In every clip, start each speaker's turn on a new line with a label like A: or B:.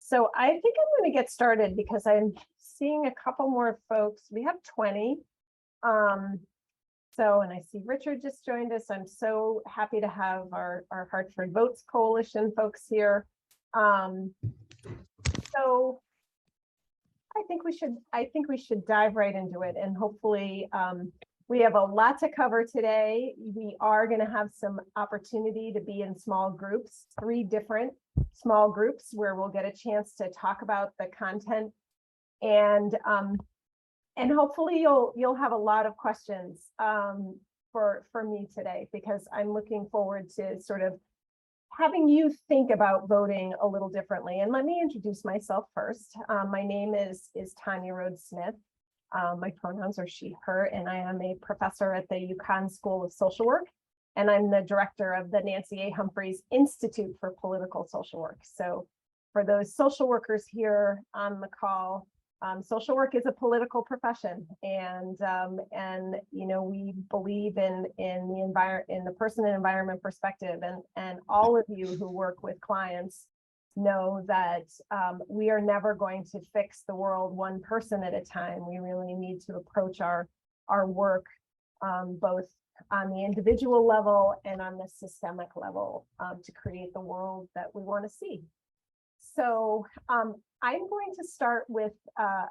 A: So I think I'm going to get started because I'm seeing a couple more folks. We have 20. And I see Richard just joined us. I'm so happy to have our Hartford Votes Coalition folks here. So I think we should dive right into it, and hopefully we have a lot to cover today. We are going to have some opportunity to be in small groups, 3 different small groups where we'll get a chance to talk about the content, and hopefully you'll have a lot of questions for me today, because I'm looking forward to sort of having you think about voting a little differently. And let me introduce myself first. My name is Tanya Rhodes Smith. My pronouns are she, her, and I am a professor at the UConn School of Social Work, and I'm the director of the Nancy A. Humphreys Institute for Political Social Work. So for those social workers here on the call, social work is a political profession, and we believe in the person and environment perspective, and all of you who work with clients know that we are never going to fix the world one person at a time. We really need to approach our work both on the individual level and on the systemic level to create the world that we want to see. So I'm going to start with a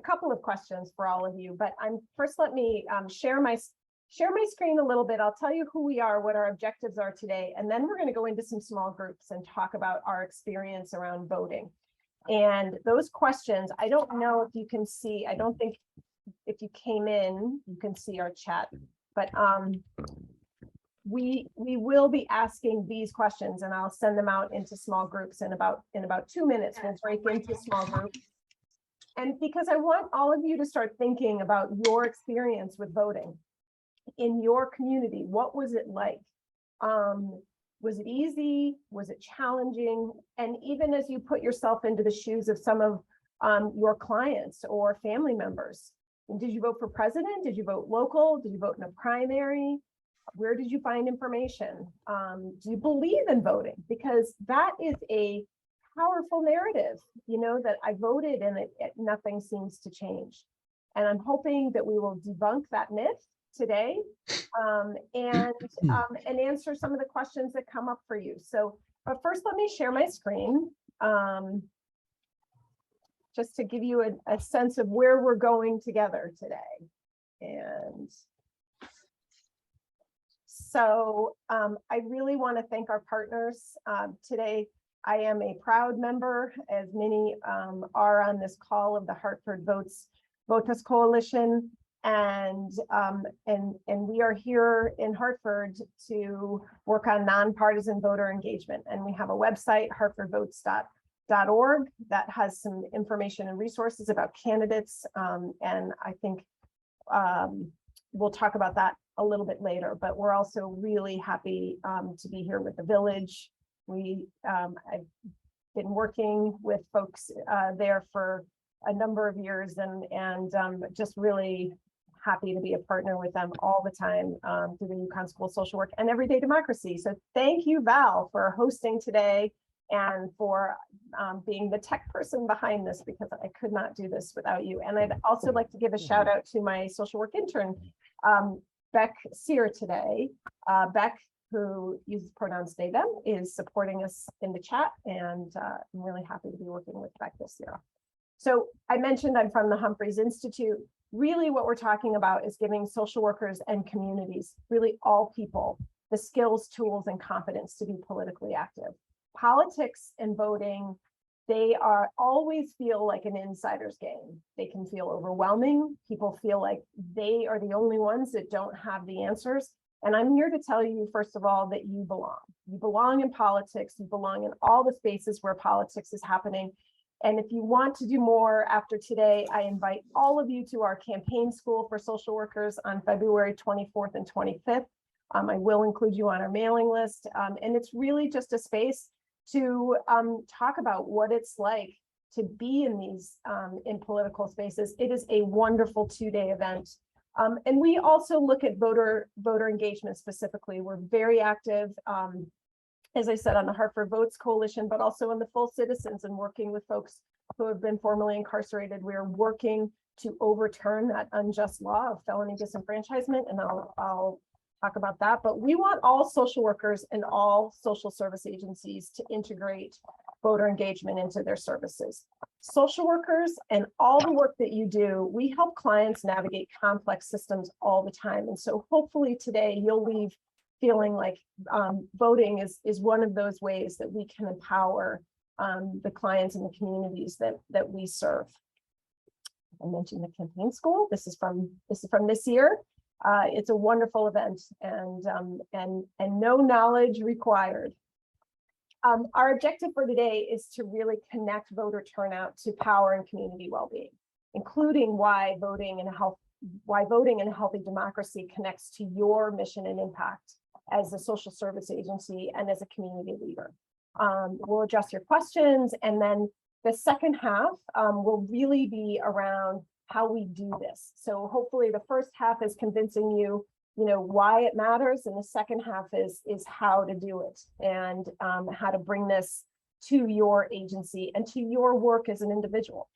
A: couple of questions for all of you, but first let me share my screen a little bit. I'll tell you who we are, what our objectives are today, and then we're going to go into some small groups and talk about our experience around voting. And those questions, I don't know if you can see, I don't think if you came in, you can see our chat, but we will be asking these questions, and I'll send them out into small groups in about 2 minutes. We'll break into small groups. And because I want all of you to start thinking about your experience with voting in your community. What was it like? Was it easy? Was it challenging? And even as you put yourself into the shoes of some of your clients or family members, did you vote for president? Did you vote local? Did you vote in a primary? Where did you find information? Do you believe in voting? Because that is a powerful narrative, that I voted and nothing seems to change. And I'm hoping that we will debunk that myth today and answer some of the questions that come up for you. So, but first, let me share my screen just to give you a sense of where we're going together today. And so I really want to thank our partners today. I am a proud member, as many are on this call, of the Hartford Votes Coalition, and we are here in Hartford to work on nonpartisan voter engagement. And we have a website, hartfordvotes.org, that has some information and resources about candidates, and I think we'll talk about that a little bit later. But we're also really happy to be here with the Village. I've been working with folks there for a number of years, and just really happy to be a partner with them all the time through the UConn School of Social Work and Everyday Democracy. So thank you, Val, for hosting today and for being the tech person behind this, because I could not do this without you. And I'd also like to give a shout out to my social work intern, Beck Sear today. Beck, who uses pronouns they, them, is supporting us in the chat, and I'm really happy to be working with Beck this year. So I mentioned I'm from the Humphreys Institute. Really what we're talking about is giving social workers and communities, really all people, the skills, tools, and confidence to be politically active. Politics and voting, they always feel like an insider's game. They can feel overwhelming. People feel like they are the only ones that don't have the answers. And I'm here to tell you, first of all, that you belong. You belong in politics. You belong in all the spaces where politics is happening. And if you want to do more after today, I invite all of you to our campaign school for social workers on February 24th and 25th. I will include you on our mailing list. And it's really just a space to talk about what it's like to be in these in political spaces. It is a wonderful 2-day event. And we also look at voter engagement specifically. We're very active as I said, on the Hartford Votes Coalition, but also on the Full Citizens and working with folks who have been formerly incarcerated. We are working to overturn that unjust law of felony disenfranchisement, and I'll talk about that. But we want all social workers and all social service agencies to integrate voter engagement into their services. Social workers and all the work that you do, we help clients navigate complex systems all the time. And so hopefully today you'll leave feeling like voting is one of those ways that we can empower the clients and the communities that we serve. I mentioned the campaign school. This is from this year. It's a wonderful event, and no knowledge required. Our objective for today is to really connect voter turnout to power and community well-being, including why voting in a healthy democracy connects to your mission and impact as a social service agency and as a community leader. We'll address your questions, and then the second half will really be around how we do this. So hopefully the first half is convincing you, why it matters, and the second half is how to do it, and how to bring this to your agency and to your work as an individual.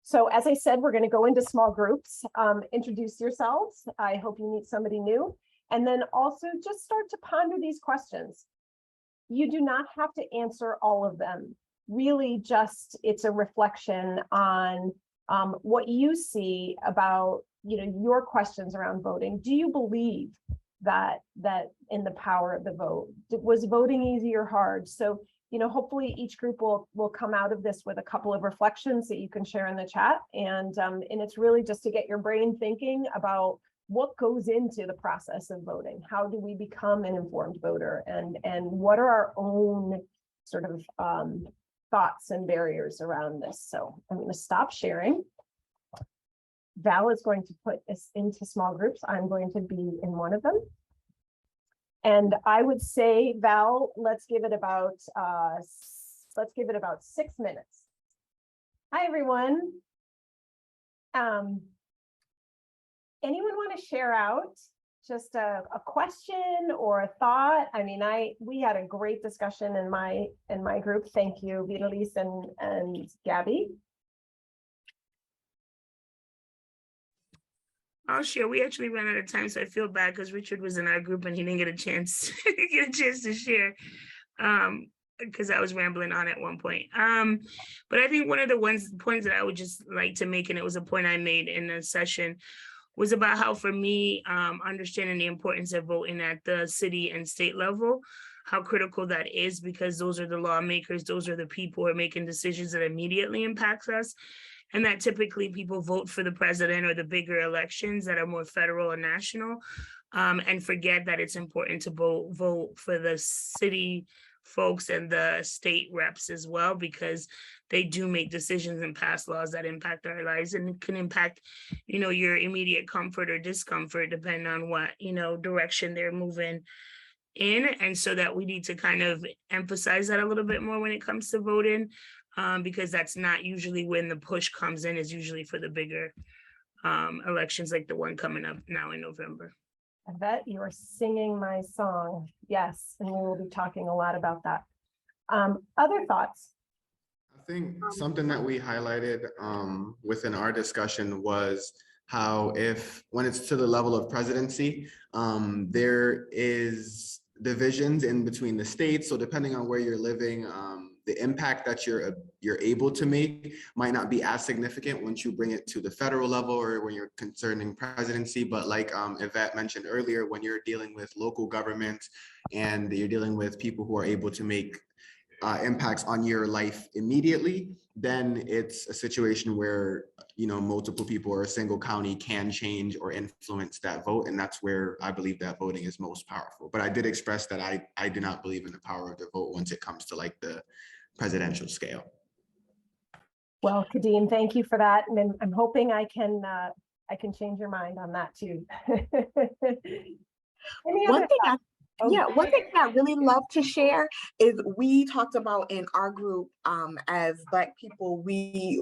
A: So as I said, we're going to go into small groups. Introduce yourselves. I hope you meet somebody new. And then also just start to ponder these questions. You do not have to answer all of them. Really just, it's a reflection on what you see about, your questions around voting. Do you believe that in the power of the vote? Was voting easy or hard? So, hopefully each group will come out of this with a couple of reflections that you can share in the chat. And it's really just to get your brain thinking about what goes into the process of voting. How do we become an informed voter? And what are our own sort of thoughts and barriers around this? So I'm going to stop sharing. Val is going to put us into small groups. I'm going to be in one of them. And I would say, Val, let's give it about 6 minutes. Hi, everyone. Anyone want to share out just a question or a thought? I mean, we had a great discussion in my group. Thank you, Vitalis and Gabby.
B: I'll share. We actually ran out of time, so I feel bad because Richard was in our group and he didn't get a chance to share because I was rambling on at one point. But I think one of the points that I would just like to make, and it was a point I made in the session, was about how, for me, understanding the importance of voting at the city and state level, how critical that is, because those are the lawmakers, those are the people who are making decisions that immediately impacts us. And that typically people vote for the president or the bigger elections that are more federal and national, and forget that it's important to vote for the city folks and the state reps as well, because they do make decisions and pass laws that impact our lives and can impact, your immediate comfort or discomfort, depending on what, direction they're moving in. And so that we need to kind of emphasize that a little bit more when it comes to voting, because that's not usually when the push comes in. Is usually for the bigger elections like the one coming up now in November.
A: I bet you are singing my song. Yes, and we will be talking a lot about that. Other thoughts?
C: I think something that we highlighted within our discussion was how when it's to the level of presidency, there is divisions in between the states. So depending on where you're living, the impact that you're able to make might not be as significant once you bring it to the federal level or when you're concerning presidency. But like Yvette mentioned earlier, when you're dealing with local government and you're dealing with people who are able to make impacts on your life immediately, then it's a situation where multiple people or a single county can change or influence that vote, and that's where I believe that voting is most powerful. But I did express that I do not believe in the power of the vote once it comes to like the presidential scale.
A: Well, Kadeen, thank you for that, and I'm hoping I can change your mind on that too.
D: Yeah, one thing that I really love to share is we talked about in our group as Black people,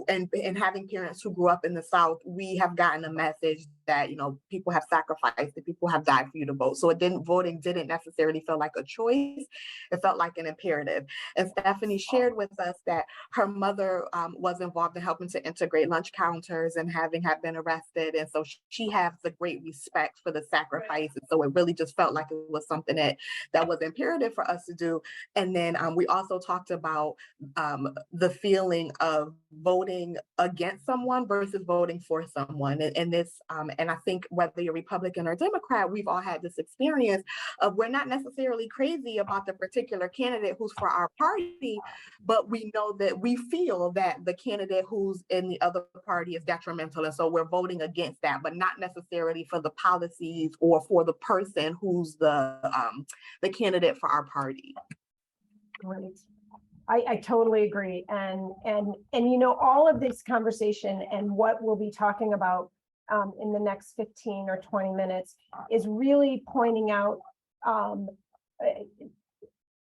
D: and having parents who grew up in the South, we have gotten a message that, you know, people have sacrificed, that people have died for you to vote. So voting didn't necessarily feel like a choice. It felt like an imperative. And Stephanie shared with us that her mother was involved in helping to integrate lunch counters and had been arrested. And so she has a great respect for the sacrifice. And so it really just felt like it was something that was imperative for us to do. And then we also talked about the feeling of voting against someone versus voting for someone. And I think whether you're Republican or Democrat, we've all had this experience of we're not necessarily crazy about the particular candidate who's for our party, but we know that we feel that the candidate who's in the other party is detrimental. And so we're voting against that, but not necessarily for the policies or for the person who's the candidate for our party.
A: Great. I totally agree. And you know, all of this conversation and what we'll be talking about in the next 15 or 20 minutes is really pointing out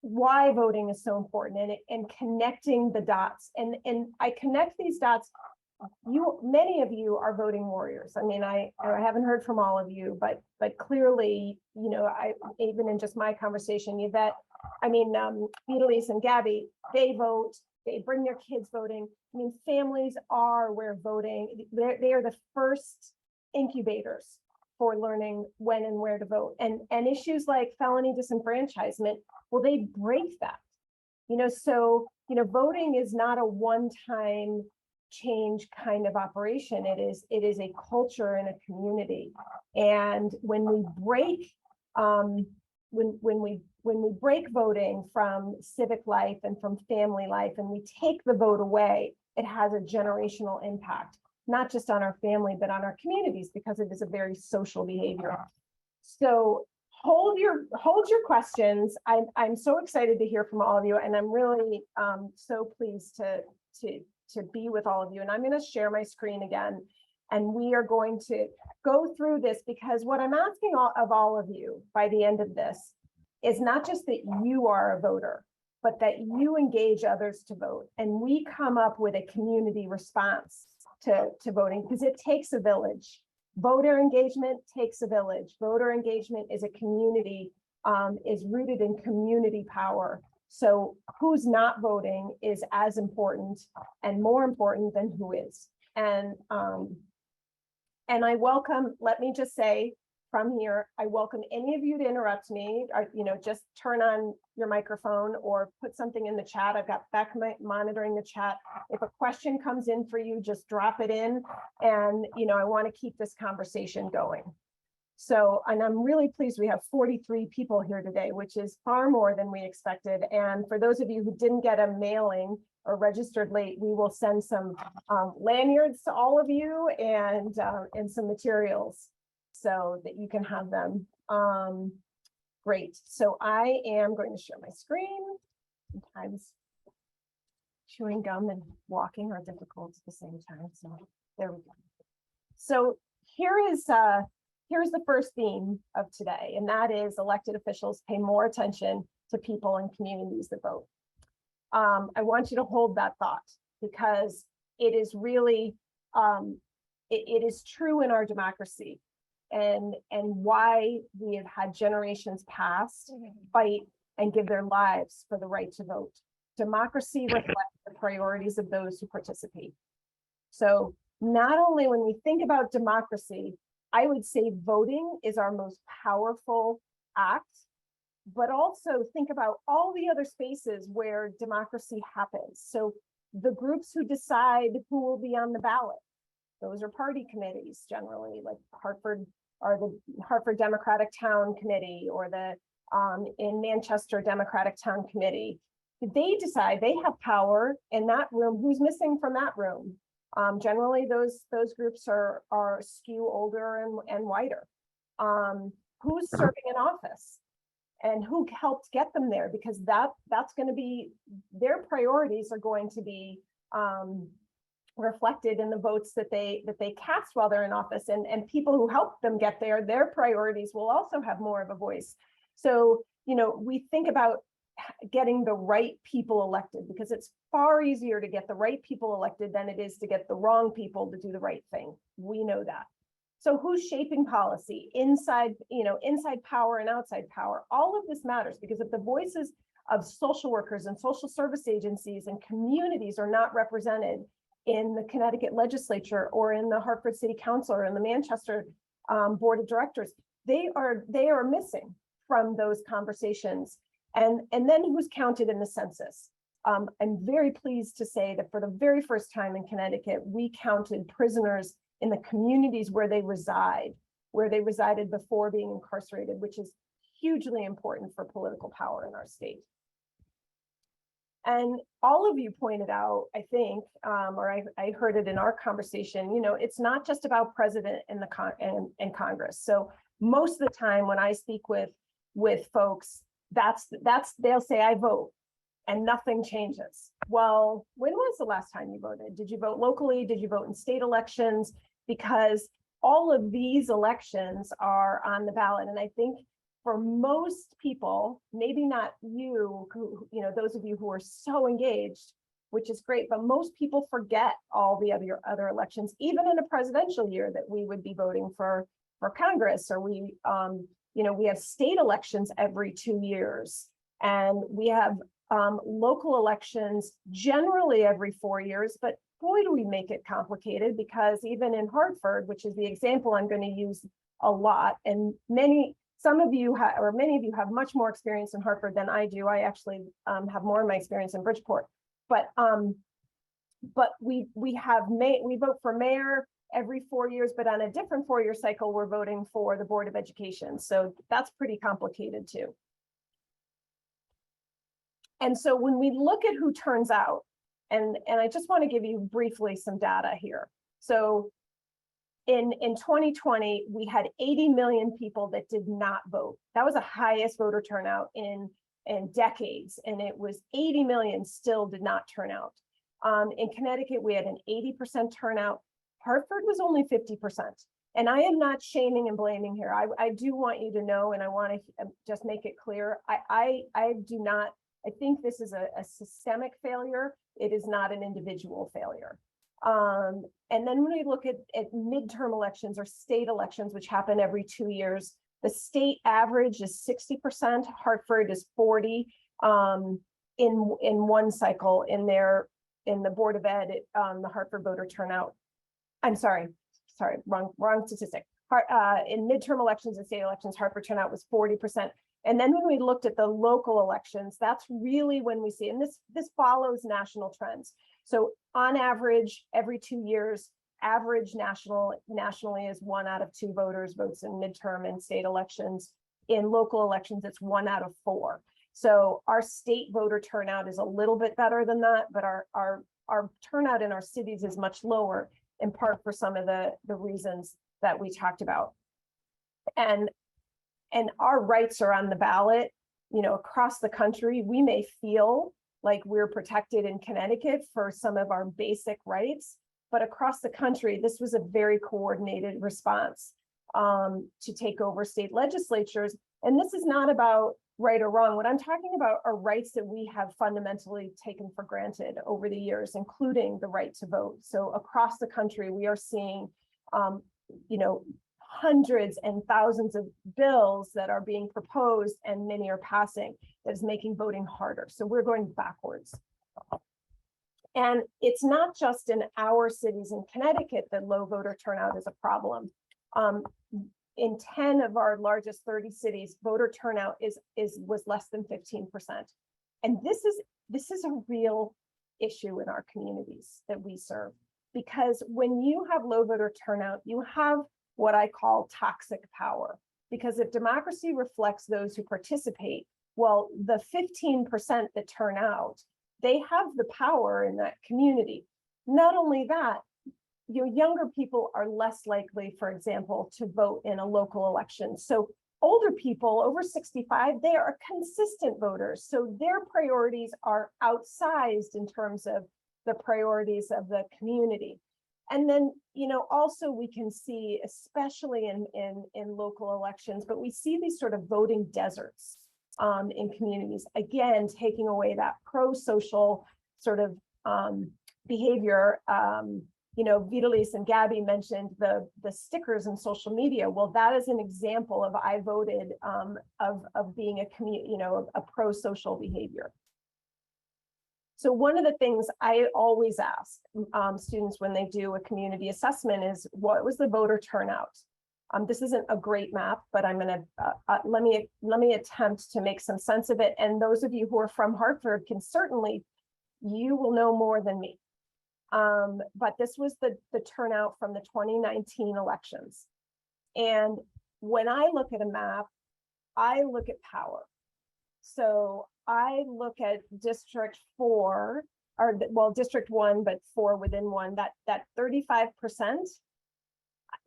A: why voting is so important and connecting the dots. And I connect these dots. Many of you are voting warriors. I mean, I haven't heard from all of you, but clearly, you know, even in just my conversation, Yvette, I mean, Beatrice and Gabby, they vote, they bring their kids voting. I mean, families are where voting, they are the first incubators for learning when and where to vote. And issues like felony disenfranchisement, well, they break that, you know, so, you know, voting is not a one-time change kind of operation. It is a culture and a community. And when we break, when we break voting from civic life and from family life, and we take the vote away, it has a generational impact, not just on our family, but on our communities, because it is a very social behavior. So hold your questions. I'm so excited to hear from all of you, and I'm really so pleased to be with all of you. And I'm going to share my screen again, and we are going to go through this, because what I'm asking of all of you by the end of this is not just that you are a voter, but that you engage others to vote. And we come up with a community response to voting, because it takes a village. Voter engagement takes a village. Voter engagement is a community, is rooted in community power. So who's not voting is as important and more important than who is. And I welcome, let me just say from here, I welcome any of you to interrupt me, or, you know, just turn on your microphone or put something in the chat. I've got Beck monitoring the chat. If a question comes in for you, just drop it in. And, you know, I want to keep this conversation going. So, and I'm really pleased we have 43 people here today, which is far more than we expected. And for those of you who didn't get a mailing or registered late, we will send some lanyards to all of you and some materials so that you can have them. Great. So I am going to share my screen. Sometimes chewing gum and walking are difficult at the same time. So there we go. So here's the first theme of today, and that is elected officials pay more attention to people and communities that vote. I want you to hold that thought, because it is really, it is true in our democracy, and why we have had generations past fight and give their lives for the right to vote. Democracy reflects the priorities of those who participate. So not only when we think about democracy, I would say voting is our most powerful act, but also think about all the other spaces where democracy happens. So the groups who decide who will be on the ballot, those are party committees generally, like Hartford, or the Hartford Democratic Town Committee, or the in Manchester Democratic Town Committee. They decide, they have power in that room. Who's missing from that room? Generally, those groups are skew older and whiter. Who's serving in office and who helped get them there? Because that's going to be, their priorities are going to be reflected in the votes that they cast while they're in office, and people who helped them get there, their priorities will also have more of a voice. So we think about getting the right people elected, because it's far easier to get the right people elected than it is to get the wrong people to do the right thing. We know that. So who's shaping policy inside, inside power and outside power? All of this matters, because if the voices of social workers and social service agencies and communities are not represented in the Connecticut legislature or in the Hartford City Council or in the Manchester Board of Directors, they are missing from those conversations. And then who's counted in the census? I'm very pleased to say that for the very first time in Connecticut, we counted prisoners in the communities where they resided before being incarcerated, which is hugely important for political power in our state. And all of you pointed out, I think, or I heard it in our conversation, it's not just about president and and Congress. So most of the time when I speak with folks, they'll say, I vote, and nothing changes. Well, when was the last time you voted? Did you vote locally? Did you vote in state elections? Because all of these elections are on the ballot. And I think for most people, maybe not you, those of you who are so engaged, which is great, but most people forget all the other elections, even in a presidential year, that we would be voting for Congress, or we have state elections every 2 years, and we have local elections generally every 4 years, but boy, do we make it complicated, because even in Hartford, which is the example I'm going to use a lot, and many of you have much more experience in Hartford than I do. I actually have more of my experience in Bridgeport, but we vote for mayor every 4 years, but on a different 4-year cycle, we're voting for the Board of Education. So that's pretty complicated too. And so when we look at who turns out, and I just want to give you briefly some data here. So in 2020, we had 80 million people that did not vote. That was the highest voter turnout in decades, and it was 80 million still did not turn out. In Connecticut, we had an 80% turnout. Hartford was only 50%. And I am not shaming and blaming here. I do want you to know, and I want to just make it clear, I think this is a systemic failure. It is not an individual failure. And then when we look at midterm elections or state elections, which happen every 2 years, the state average is 60%. Hartford is 40 in one cycle. In the Board of Ed, the Hartford voter turnout. I'm sorry, wrong statistic. In midterm elections and state elections, Hartford turnout was 40%. And then when we looked at the local elections, that's really when we see, and this follows national trends. So on average, every 2 years, average nationally is 1 out of 2 voters votes in midterm and state elections. In local elections, it's 1 out of 4. So our state voter turnout is a little bit better than that, but our turnout in our cities is much lower, in part for some of the reasons that we talked about. And our rights are on the ballot, across the country. We may feel like we're protected in Connecticut for some of our basic rights, but across the country, this was a very coordinated response to take over state legislatures. And this is not about right or wrong. What I'm talking about are rights that we have fundamentally taken for granted over the years, including the right to vote. So across the country, we are seeing, hundreds and thousands of bills that are being proposed, and many are passing, that is making voting harder. So we're going backwards. And it's not just in our cities in Connecticut that low voter turnout is a problem. In 10 of our largest 30 cities, voter turnout was less than 15%. And this is a real issue in our communities that we serve, because when you have low voter turnout, you have what I call toxic power. Because if democracy reflects those who participate, well, the 15% that turn out, they have the power in that community. Not only that, your younger people are less likely, for example, to vote in a local election. So older people over 65, they are consistent voters. So their priorities are outsized in terms of the priorities of the community. And then, also we can see, especially in local elections, but we see these sort of voting deserts. in communities. Again, taking away that pro-social sort of behavior. Vitalis and Gabby mentioned the stickers in social media. Well, that is an example of I voted of being a pro-social behavior. So one of the things I always ask students when they do a community assessment is, what was the voter turnout? This isn't a great map, but I'm gonna let me attempt to make some sense of it. And those of you who are from Hartford can certainly, you will know more than me. But this was the turnout from the 2019 elections. And when I look at a map, I look at power. So I look at District 4, or well, District 1, but 4 within 1, that 35%,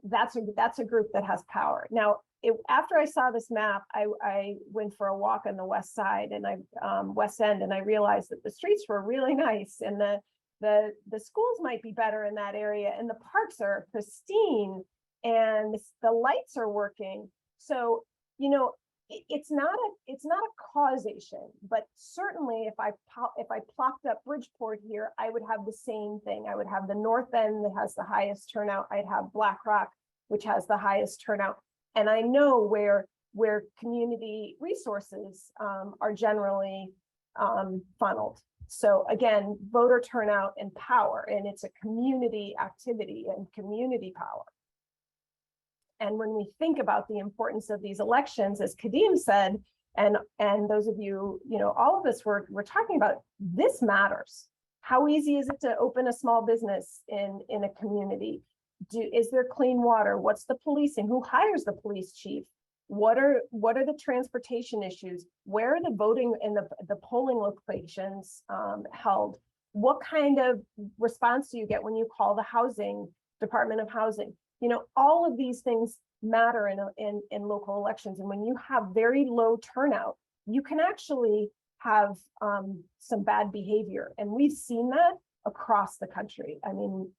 A: that's a group that has power. Now, after I saw this map, I went for a walk on the west side and West End, and I realized that the streets were really nice, and the schools might be better in that area, and the parks are pristine, and the lights are working. So, it's not a causation, but certainly if I plopped up Bridgeport here, I would have the same thing. I would have the North End that has the highest turnout. I'd have Black Rock, which has the highest turnout. And I know where community resources are generally funneled. So again, voter turnout and power, and it's a community activity and community power. And when we think about the importance of these elections, as Kadeem said, and those of you, all of us we're talking about, this matters. How easy is it to open a small business in a community? Is there clean water? What's the policing? Who hires the police chief? What are the transportation issues? Where are the voting and the polling locations held? What kind of response do you get when you call the Department of Housing? All of these things matter in local elections. And when you have very low turnout, you can actually have some bad behavior. And we've seen that across the country. I mean,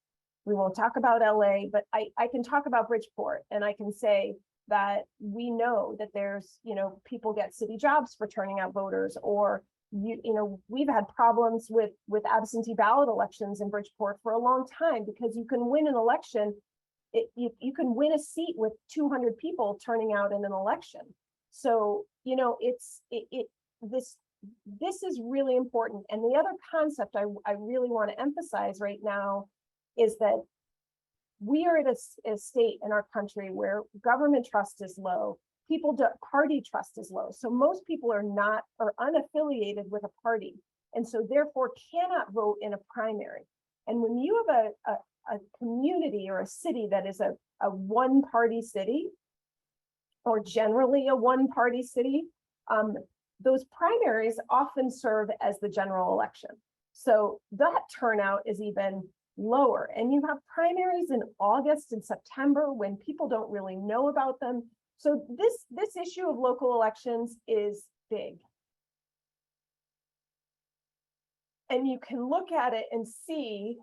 A: we won't talk about LA, but I can talk about Bridgeport, and I can say that we know that there's, people get city jobs for turning out voters, or we've had problems with absentee ballot elections in Bridgeport for a long time, because you can win an election. You can win a seat with 200 people turning out in an election. So, this is really important. And the other concept I really want to emphasize right now is that we are at a state in our country where government trust is low. Party trust is low. So most people are unaffiliated with a party, and so therefore cannot vote in a primary. And when you have a community or a city that is a one-party city, or generally a one-party city, those primaries often serve as the general election. So that turnout is even lower. And you have primaries in August and September when people don't really know about them. So this issue of local elections is big. And you can look at it and see,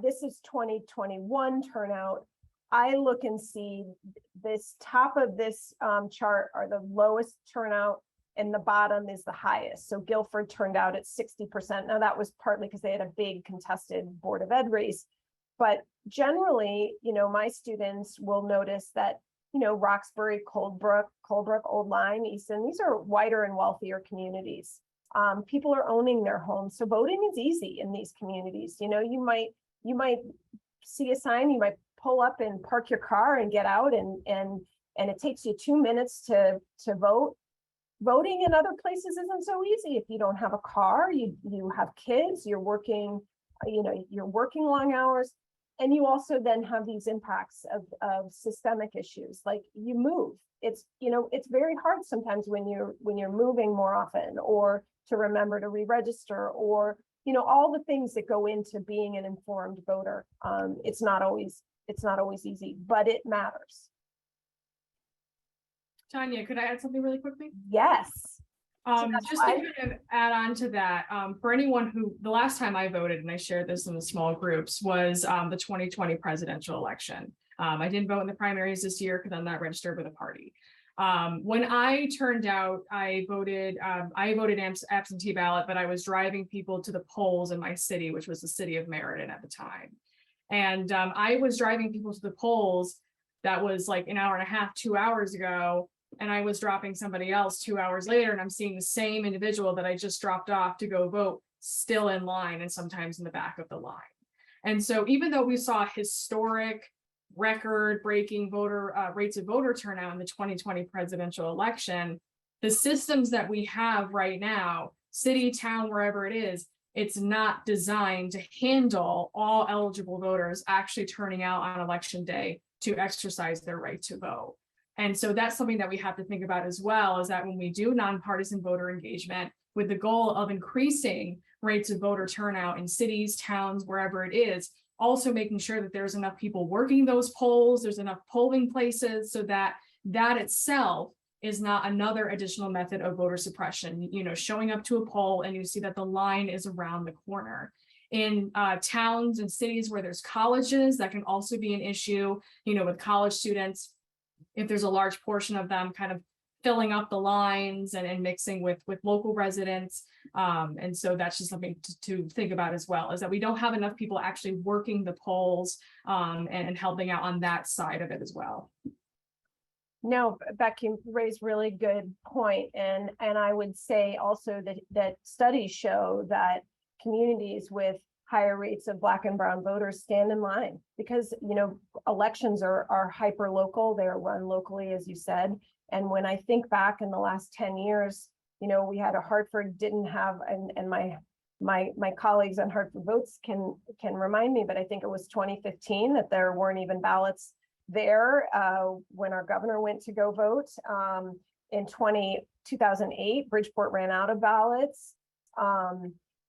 A: this is 2021 turnout. I look and see this top of this chart are the lowest turnout, and the bottom is the highest. So Guilford turned out at 60%. Now that was partly because they had a big contested Board of Ed race. But generally, my students will notice that, Roxbury, Coldbrook, Old Lyme, Easton, these are whiter and wealthier communities. People are owning their homes. So voting is easy in these communities. You might see a sign, you might pull up and park your car and get out, and it takes you 2 minutes to vote. Voting in other places isn't so easy if you don't have a car, you have kids, you're working, you're working long hours. And you also then have these impacts of systemic issues, like you move. It's very hard sometimes when you're moving more often, or to remember to re-register, or all the things that go into being an informed voter. It's not always easy, but it matters.
E: Tanya, could I add something really quickly?
A: Yes.
E: Just to kind of add on to that, for anyone who, the last time I voted, and I shared this in the small groups, was the 2020 presidential election. I didn't vote in the primaries this year because I'm not registered with a party. When I turned out, I voted absentee ballot, but I was driving people to the polls in my city, which was the city of Meriden at the time. And I was driving people to the polls. That was like an hour and a half, 2 hours ago. And I was dropping somebody else 2 hours later, and I'm seeing the same individual that I just dropped off to go vote still in line, and sometimes in the back of the line. And so even though we saw historic record-breaking voter rates of voter turnout in the 2020 presidential election, the systems that we have right now, city, town, wherever it is, it's not designed to handle all eligible voters actually turning out on election day to exercise their right to vote. And so that's something that we have to think about as well, is that when we do nonpartisan voter engagement with the goal of increasing rates of voter turnout in cities, towns, wherever it is, also making sure that there's enough people working those polls, there's enough polling places, so that that itself is not another additional method of voter suppression. You know, showing up to a poll and you see that the line is around the corner. In towns and cities where there's colleges, that can also be an issue, you know, with college students, if there's a large portion of them kind of filling up the lines and mixing with local residents. And so that's just something to think about as well, is that we don't have enough people actually working the polls and helping out on that side of it as well.
A: No, Becky raised really good point. And I would say also that studies show that communities with higher rates of Black and brown voters stand in line, because, you know, elections are hyper local. They're run locally, as you said. And when I think back in the last 10 years, you know, we had a Hartford didn't have, and my colleagues on Hartford Votes can remind me, but I think it was 2015 that there weren't even ballots there when our governor went to go vote. In 2008, Bridgeport ran out of ballots.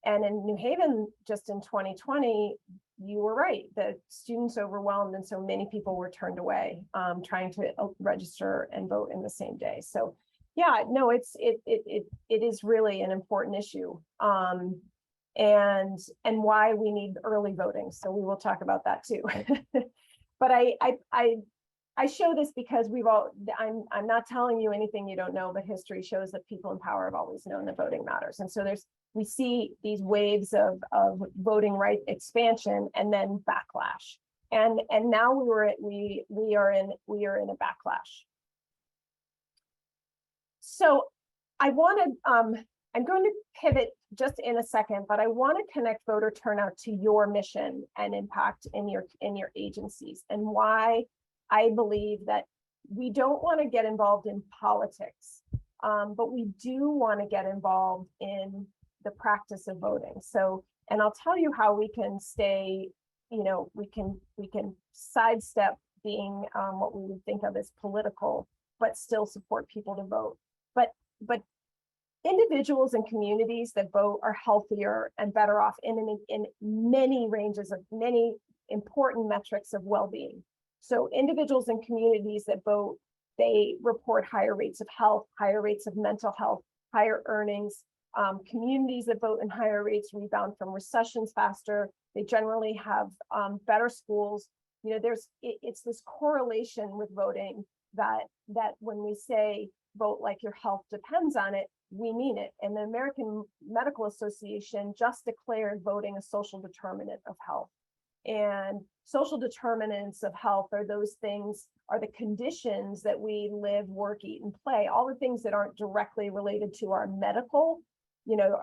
A: And in New Haven, just in 2020, you were right, the students overwhelmed, and so many people were turned away trying to register and vote in the same day. So yeah, no, it is really an important issue, and why we need early voting. So we will talk about that too. But I show this because I'm not telling you anything you don't know, but history shows that people in power have always known that voting matters. And so we see these waves of voting right expansion and then backlash. And now we are in a backlash. So I want to, I'm going to pivot just in a second, but I want to connect voter turnout to your mission and impact in your agencies, and why I believe that we don't want to get involved in politics, but we do want to get involved in the practice of voting. So, and I'll tell you how we can stay, you know, we can sidestep being what we would think of as political, but still support people to vote. But individuals and communities that vote are healthier and better off in many ranges of many important metrics of well-being. So individuals and communities that vote, they report higher rates of health, higher rates of mental health, higher earnings. Communities that vote in higher rates rebound from recessions faster. They generally have better schools. You know, it's this correlation with voting that when we say vote like your health depends on it, we mean it. And the American Medical Association just declared voting a social determinant of health. And social determinants of health are those things, are the conditions that we live, work, eat, and play, all the things that aren't directly related to our medical, you know,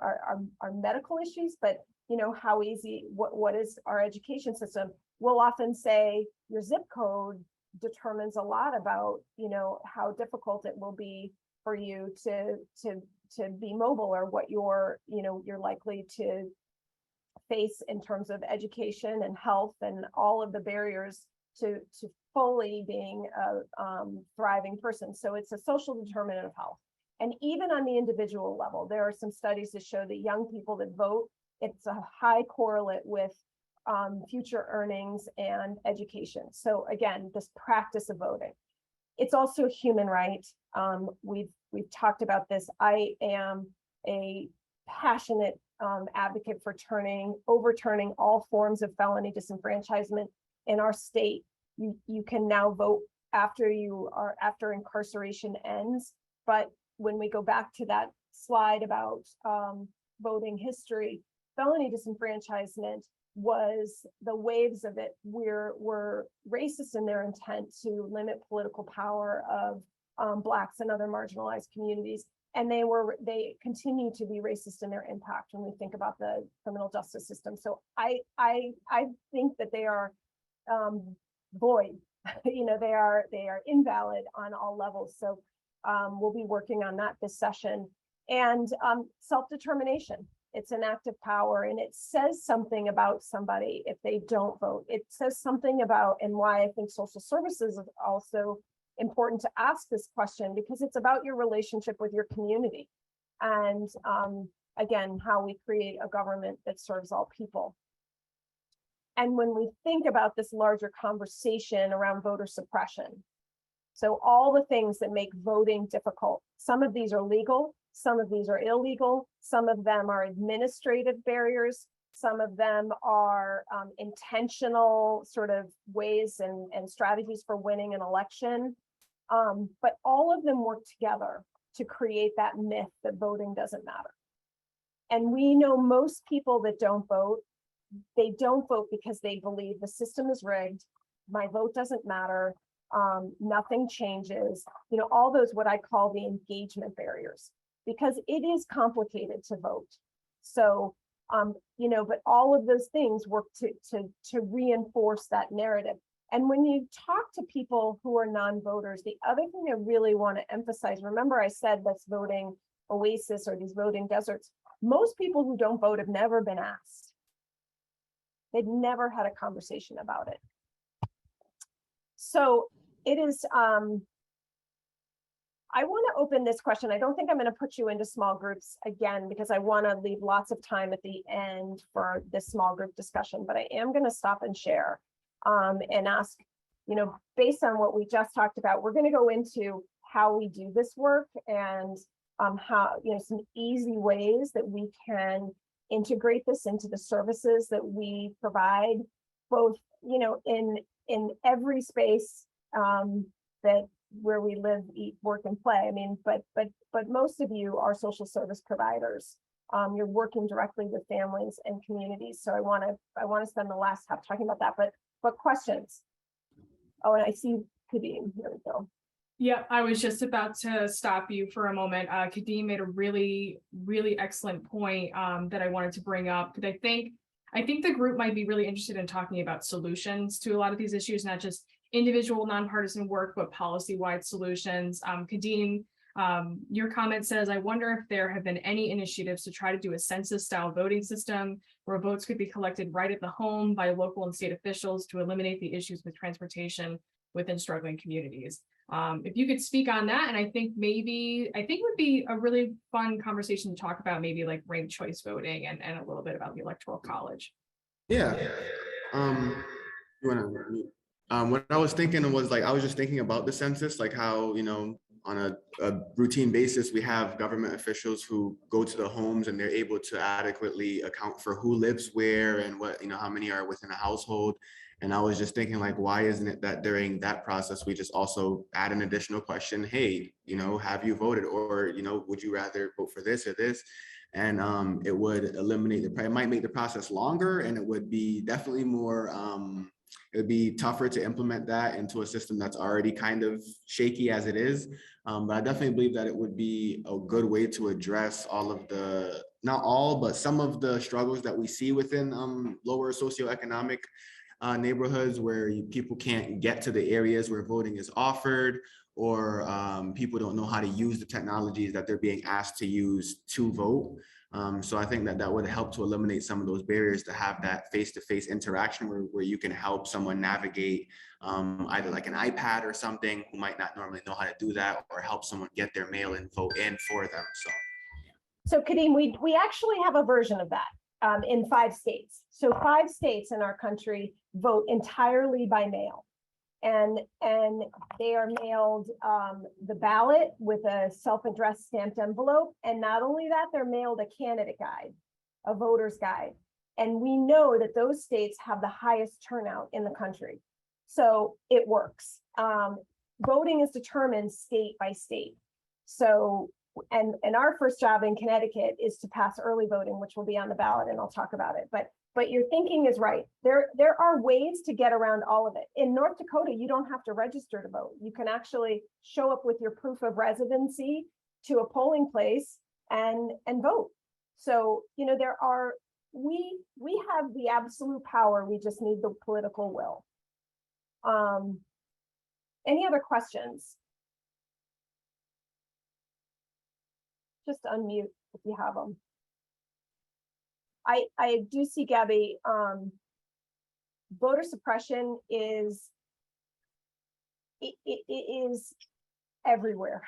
A: our medical issues, but, you know, how easy, what is our education system? We'll often say your zip code determines a lot about, you know, how difficult it will be for you to be mobile, or what you're likely to face in terms of education and health and all of the barriers to fully being a thriving person. So it's a social determinant of health. And even on the individual level, there are some studies that show that young people that vote, it's a high correlate with future earnings and education. So again, this practice of voting. It's also a human right. We've talked about this. I am a passionate advocate for overturning all forms of felony disenfranchisement in our state. You can now vote after incarceration ends. But when we go back to that slide about voting history, felony disenfranchisement was the waves of it were racist in their intent to limit political power of Blacks and other marginalized communities. And they continue to be racist in their impact when we think about the criminal justice system. So I think that they are void. You know, they are invalid on all levels. So we'll be working on that this session. And self-determination. It's an act of power, and it says something about somebody if they don't vote. It says something about, and why I think social services is also important to ask this question, because it's about your relationship with your community. And again, how we create a government that serves all people. And when we think about this larger conversation around voter suppression, so all the things that make voting difficult, some of these are legal, some of these are illegal, some of them are administrative barriers, some of them are intentional sort of ways and strategies for winning an election. But all of them work together to create that myth that voting doesn't matter. And we know most people that don't vote, they don't vote because they believe the system is rigged, my vote doesn't matter, nothing changes, you know, all those what I call the engagement barriers, because it is complicated to vote. So, you know, but all of those things work to reinforce that narrative. And when you talk to people who are non-voters, the other thing I really want to emphasize, remember I said that's voting oasis or these voting deserts. Most people who don't vote have never been asked. They've never had a conversation about it. So it is, I want to open this question. I don't think I'm going to put you into small groups again, because I want to leave lots of time at the end for this small group discussion, but I am going to stop and share and ask, you know, based on what we just talked about, we're going to go into how we do this work and how, you know, some easy ways that we can integrate this into the services that we provide, both, you know, in every space that where we live, eat, work, and play. I mean, but most of you are social service providers. You're working directly with families and communities. So I want to spend the last half talking about that. But questions? Oh, and I see Kadeem. Here we go.
E: Yeah, I was just about to stop you for a moment. Kadeem made a really, really excellent point that I wanted to bring up, because I think the group might be really interested in talking about solutions to a lot of these issues, not just individual nonpartisan work, but policy-wide solutions. Kadeem, your comment says, I wonder if there have been any initiatives to try to do a census-style voting system where votes could be collected right at the home by local and state officials to eliminate the issues with transportation within struggling communities. If you could speak on that, and I think it would be a really fun conversation to talk about, maybe like ranked choice voting and a little bit about the Electoral College.
C: Yeah. What I was thinking was, like, I was just thinking about the census, like how, you know, on a routine basis, we have government officials who go to the homes and they're able to adequately account for who lives where and what, you know, how many are within a household. And I was just thinking, like, why isn't it that during that process, we just also add an additional question, hey, you know, have you voted? Or, you know, would you rather vote for this or this? And it would eliminate it might make the process longer, and it would be definitely more, it would be tougher to implement that into a system that's already kind of shaky as it is. But I definitely believe that it would be a good way to address all of the, not all, but some of the struggles that we see within lower socioeconomic neighborhoods where people can't get to the areas where voting is offered, or people don't know how to use the technologies that they're being asked to use to vote. So I think that would help to eliminate some of those barriers, to have that face-to-face interaction where you can help someone navigate either like an iPad or something, who might not normally know how to do that, or help someone get their mail and vote in for them.
A: So Kadeem, we actually have a version of that in 5 states. So 5 states in our country vote entirely by mail. And they are mailed the ballot with a self-addressed stamped envelope. And not only that, they're mailed a candidate guide, a voter's guide. And we know that those states have the highest turnout in the country. So it works. voting is determined state by state. So, and our first job in Connecticut is to pass early voting, which will be on the ballot, and I'll talk about it. But your thinking is right. There are ways to get around all of it. In North Dakota, you don't have to register to vote. You can actually show up with your proof of residency to a polling place and vote. So, you know, we have the absolute power. We just need the political will. Any other questions? Just unmute if you have them. I do see, Gabby, voter suppression is everywhere.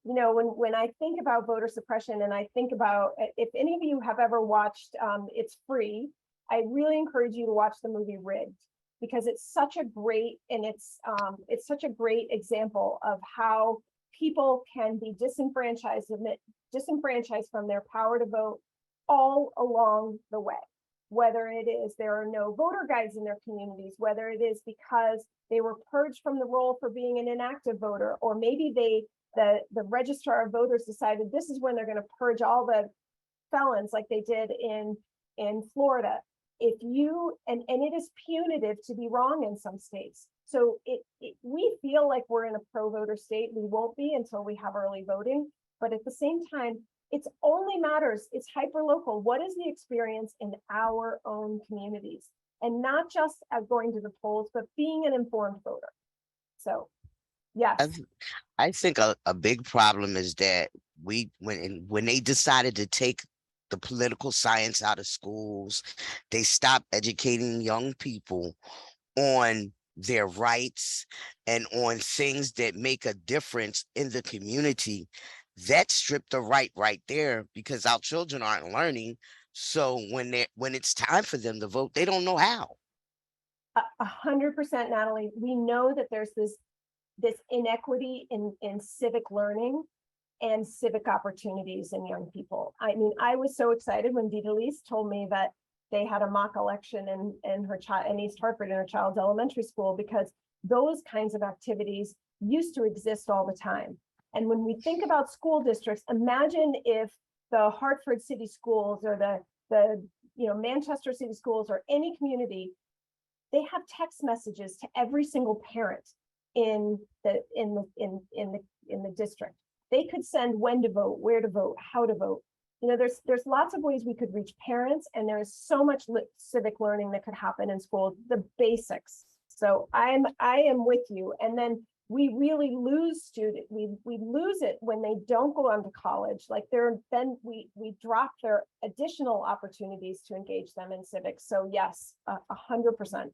A: You know, when I think about voter suppression, and I think about, if any of you have ever watched, it's free, I really encourage you to watch the movie Rigged, because it's such a great, and it's such a great example of how people can be disenfranchised from their power to vote all along the way. Whether it is there are no voter guides in their communities, whether it is because they were purged from the role for being an inactive voter, or maybe the registrar of voters decided this is when they're going to purge all the felons like they did in Florida. If you, and it is punitive to be wrong in some states. So we feel like we're in a pro-voter state. We won't be until we have early voting. But at the same time, it's only matters, it's hyper local. What is the experience in our own communities? And not just going to the polls, but being an informed voter. So, yes.
F: I think a big problem is that when they decided to take the political science out of schools, they stopped educating young people on their rights and on things that make a difference in the community. That stripped the right there, because our children aren't learning. So when it's time for them to vote, they don't know how.
A: 100%, Natalie. We know that there's this inequity in civic learning and civic opportunities in young people. I mean, I was so excited when Diedelise told me that they had a mock election in her child in East Hartford in her child's elementary school, because those kinds of activities used to exist all the time. And when we think about school districts, imagine if the Hartford City Schools or the Manchester City Schools or any community, they have text messages to every single parent in the district. They could send when to vote, where to vote, how to vote. You know, there's lots of ways we could reach parents, and there's so much civic learning that could happen in school, the basics. So I am with you. And then we really lose we lose it when they don't go on to college. Like then we drop their additional opportunities to engage them in civics. So yes, 100%.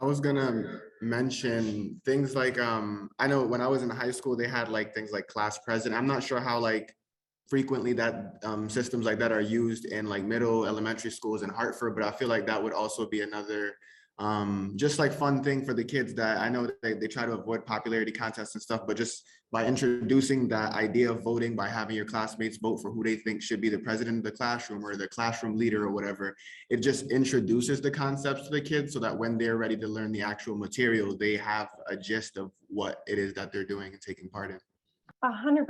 C: I was gonna mention things like, I know when I was in high school, they had like things like class president. I'm not sure how like frequently that systems like that are used in like middle elementary schools in Hartford, but I feel like that would also be another just like fun thing for the kids, that I know they try to avoid popularity contests and stuff, but just by introducing that idea of voting, by having your classmates vote for who they think should be the president of the classroom or the classroom leader or whatever, it just introduces the concepts to the kids so that when they're ready to learn the actual material, they have a gist of what it is that they're doing and taking part in.
A: 100%,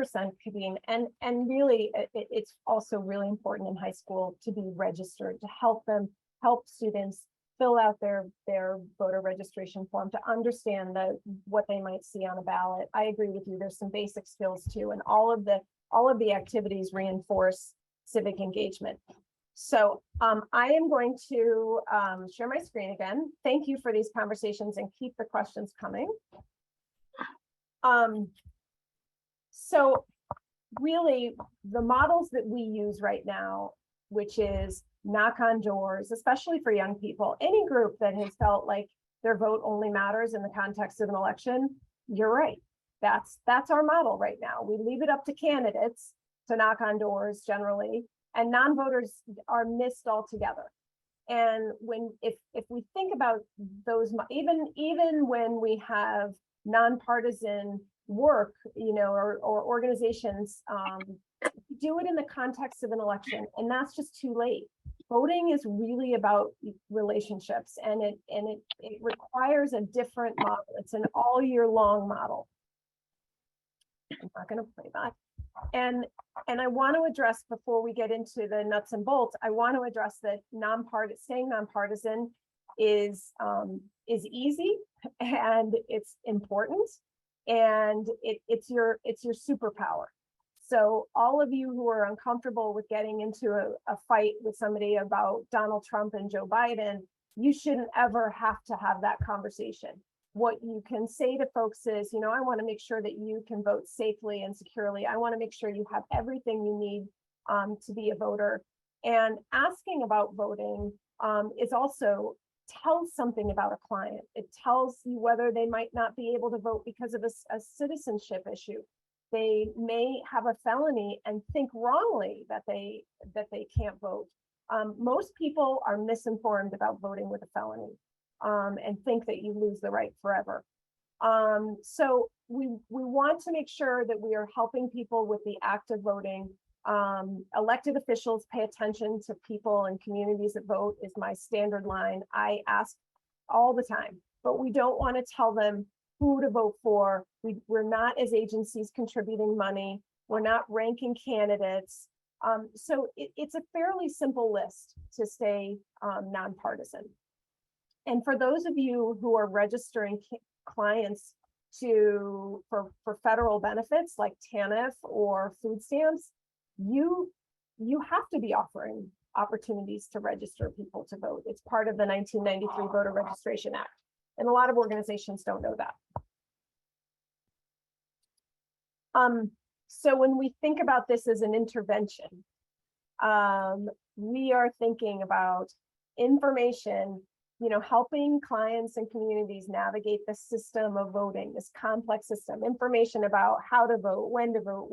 A: Kaveen. And really, it's also really important in high school to be registered, to help students fill out their voter registration form, to understand what they might see on a ballot. I agree with you. There's some basic skills too, and all of the activities reinforce civic engagement. So I am going to share my screen again. Thank you for these conversations, and keep the questions coming. So really, the models that we use right now, which is knock on doors, especially for young people, any group that has felt like their vote only matters in the context of an election, you're right. That's our model right now. We leave it up to candidates to knock on doors generally, and non-voters are missed altogether. And if we think about those, even when we have nonpartisan work, or organizations, do it in the context of an election, and that's just too late. voting is really about relationships, and it requires a different model. It's an all year long model. I'm not going to play that. And I want to address, before we get into the nuts and bolts, I want to address that staying nonpartisan is easy, and it's important, and it's your superpower. So all of you who are uncomfortable with getting into a fight with somebody about Donald Trump and Joe Biden, you shouldn't ever have to have that conversation. What you can say to folks is, you know, I want to make sure that you can vote safely and securely. I want to make sure you have everything you need to be a voter. And asking about voting is also tells something about a client. It tells you whether they might not be able to vote because of a citizenship issue. They may have a felony and think wrongly that they can't vote. Most people are misinformed about voting with a felony and think that you lose the right forever. So we want to make sure that we are helping people with the act of voting. Elected officials pay attention to people and communities that vote is my standard line. I ask all the time, but we don't want to tell them who to vote for. We're not, as agencies, contributing money. We're not ranking candidates. So it's a fairly simple list to stay nonpartisan. And for those of you who are registering clients for federal benefits like TANF or food stamps, you have to be offering opportunities to register people to vote. It's part of the 1993 Voter Registration Act. And a lot of organizations don't know that. So when we think about this as an intervention, we are thinking about information, you know, helping clients and communities navigate the system of voting, this complex system, information about how to vote, when to vote,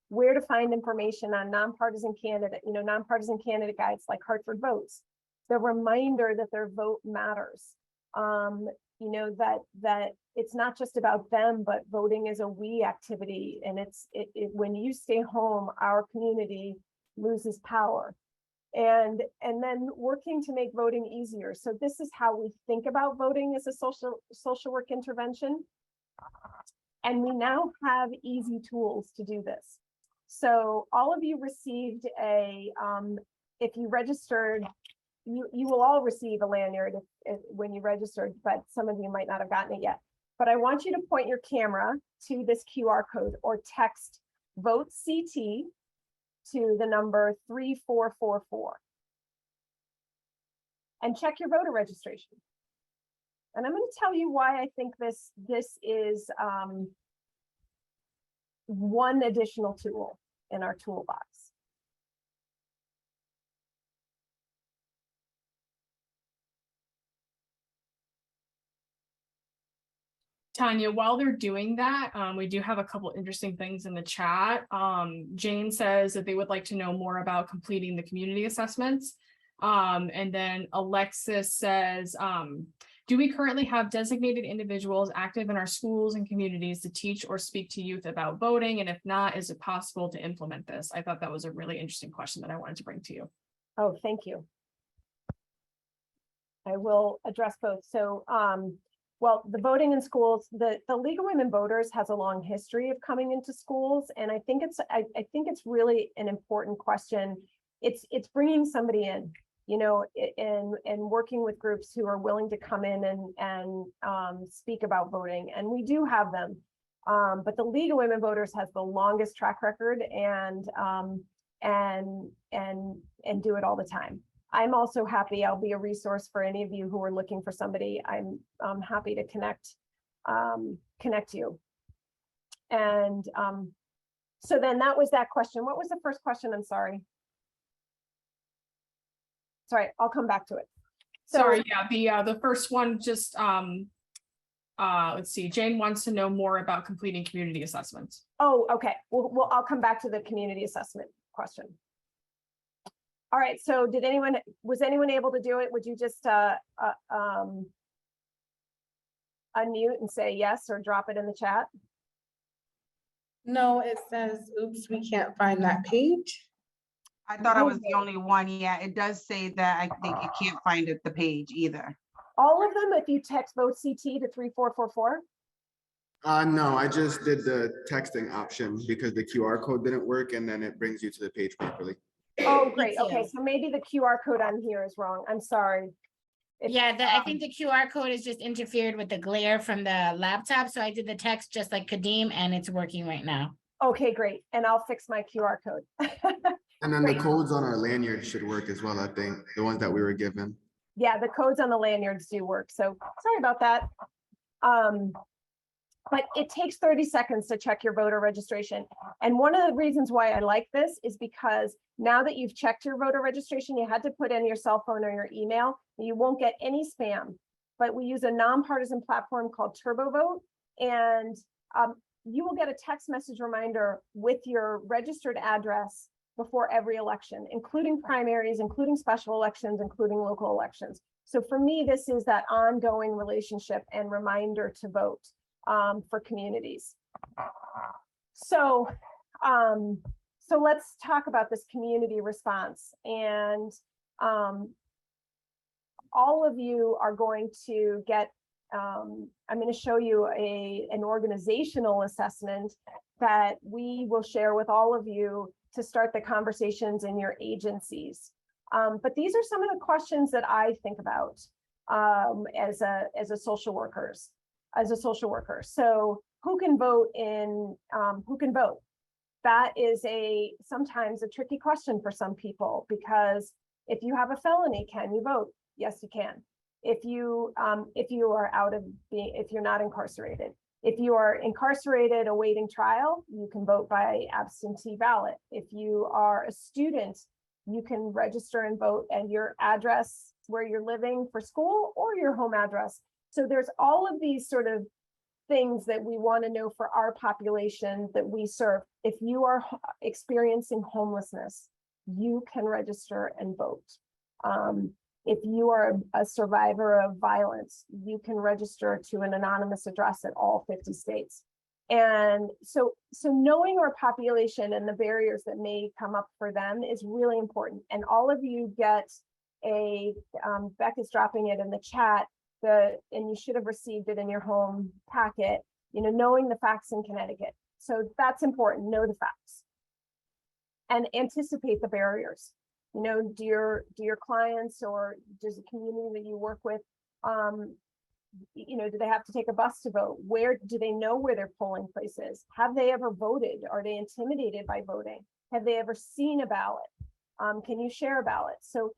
A: where to find information on nonpartisan candidate guides like Hartford Votes, the reminder that their vote matters. You know, that it's not just about them, but voting is a we activity. And when you stay home, our community loses power. And then working to make voting easier. So this is how we think about voting as a social work intervention. And we now have easy tools to do this. So all of you received if you registered, you will all receive a lanyard when you registered, but some of you might not have gotten it yet. But I want you to point your camera to this QR code or text vote CT to the number 3444 and check your voter registration. And I'm going to tell you why I think this is one additional tool in our toolbox.
E: Tanya, while they're doing that, we do have a couple interesting things in the chat. Jane says that they would like to know more about completing the community assessments. And then Alexis says, do we currently have designated individuals active in our schools and communities to teach or speak to youth about voting? And if not, is it possible to implement this? I thought that was a really interesting question that I wanted to bring to you.
A: Oh, thank you. I will address both. So, well, the voting in schools, the League of Women Voters has a long history of coming into schools, and I think it's really an important question. It's bringing somebody in, you know, and working with groups who are willing to come in and speak about voting, and we do have them. But the League of Women Voters has the longest track record and do it all the time. I'm also happy. I'll be a resource for any of you who are looking for somebody. I'm happy to connect you. And so then that was that question. What was the first question? I'm sorry. Sorry, I'll come back to it. So,
E: sorry, yeah, the first one just let's see. Jane wants to know more about completing community assessments.
A: Oh, okay. Well, I'll come back to the community assessment question. All right, so was anyone able to do it? Would you just unmute and say yes or drop it in the chat?
G: No, it says, oops, we can't find that page. I thought I was the
A: Okay.
G: only one. Yeah, it does say that I think you can't find it, the page either.
A: All of them, if you text vote CT to 3444.
C: No, I just did the texting option because the QR code didn't work and then it brings you to the page properly.
A: Oh,
H: Me
A: great. Okay,
H: too.
A: so maybe the QR code on here is wrong. I'm sorry.
H: Yeah, I think the QR code has just interfered with the glare from the laptop. So I did the text just like Kadeem and it's working right now.
A: Okay, great. And I'll fix my QR code.
C: And then the
A: Great.
C: codes on our lanyard should work as well, I think, the ones that we were given.
A: Yeah, the codes on the lanyards do work. So sorry about that. But it takes 30 seconds to check your voter registration. And one of the reasons why I like this is because now that you've checked your voter registration, you had to put in your cell phone or your email, you won't get any spam. But we use a nonpartisan platform called TurboVote, and you will get a text message reminder with your registered address before every election, including primaries, including special elections, including local elections. So for me, this is that ongoing relationship and reminder to vote for communities. So let's talk about this community response. And all of you are going to get, I'm going to show you an organizational assessment that we will share with all of you to start the conversations in your agencies. But these are some of the questions that I think about as a social worker. So who can vote in, who can vote? That is sometimes a tricky question for some people, because if you have a felony, can you vote? Yes, you can. If you are if you're not incarcerated. If you are incarcerated awaiting trial, you can vote by absentee ballot. If you are a student, you can register and vote at your address where you're living for school or your home address. So there's all of these sort of things that we want to know for our population that we serve. If you are experiencing homelessness, you can register and vote. If you are a survivor of violence, you can register to an anonymous address at all 50 states. And so knowing our population and the barriers that may come up for them is really important. And all of you get Beck is dropping it in the chat, and you should have received it in your home packet, knowing the facts in Connecticut. So that's important, know the facts. And anticipate the barriers. Do your clients or does the community that you work with, do they have to take a bus to vote? Where do they know where their polling place is? Have they ever voted? Are they intimidated by voting? Have they ever seen a ballot? Can you share a ballot? So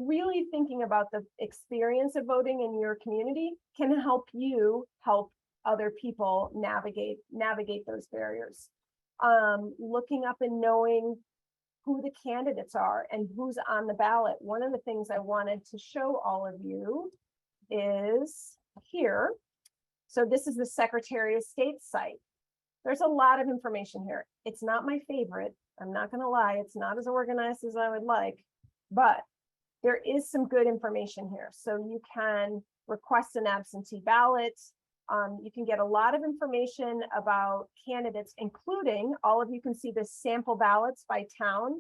A: really thinking about the experience of voting in your community can help you help other people navigate those barriers. Looking up and knowing who the candidates are and who's on the ballot. One of the things I wanted to show all of you is here. So this is the Secretary of State's site. There's a lot of information here. It's not my favorite. I'm not going to lie. It's not as organized as I would like, but there is some good information here. So you can request an absentee ballot. You can get a lot of information about candidates, including all of you can see the sample ballots by town.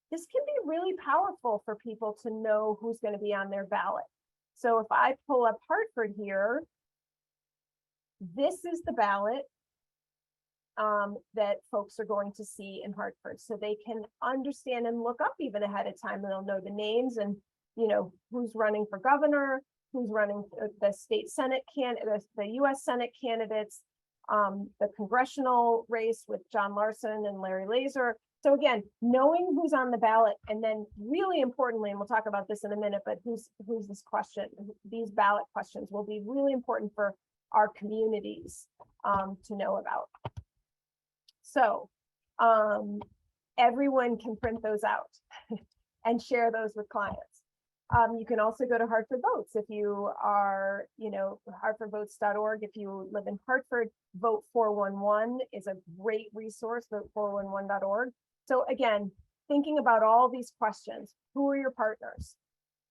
A: This can be really powerful for people to know who's going to be on their ballot. So if I pull up Hartford here, this is the ballot that folks are going to see in Hartford. So they can understand and look up even ahead of time, and they'll know the names and who's running for governor, who's running the state Senate the US Senate candidates, the congressional race with John Larson and Larry Laser. So again, knowing who's on the ballot, and then really importantly, and we'll talk about this in a minute, but who's this question, these ballot questions will be really important for our communities to know about. So everyone can print those out and share those with clients. You can also go to Hartford Votes if you are, hartfordvotes.org. If you live in Hartford, Vote 411 is a great resource, vote411.org. So again, thinking about all these questions, who are your partners?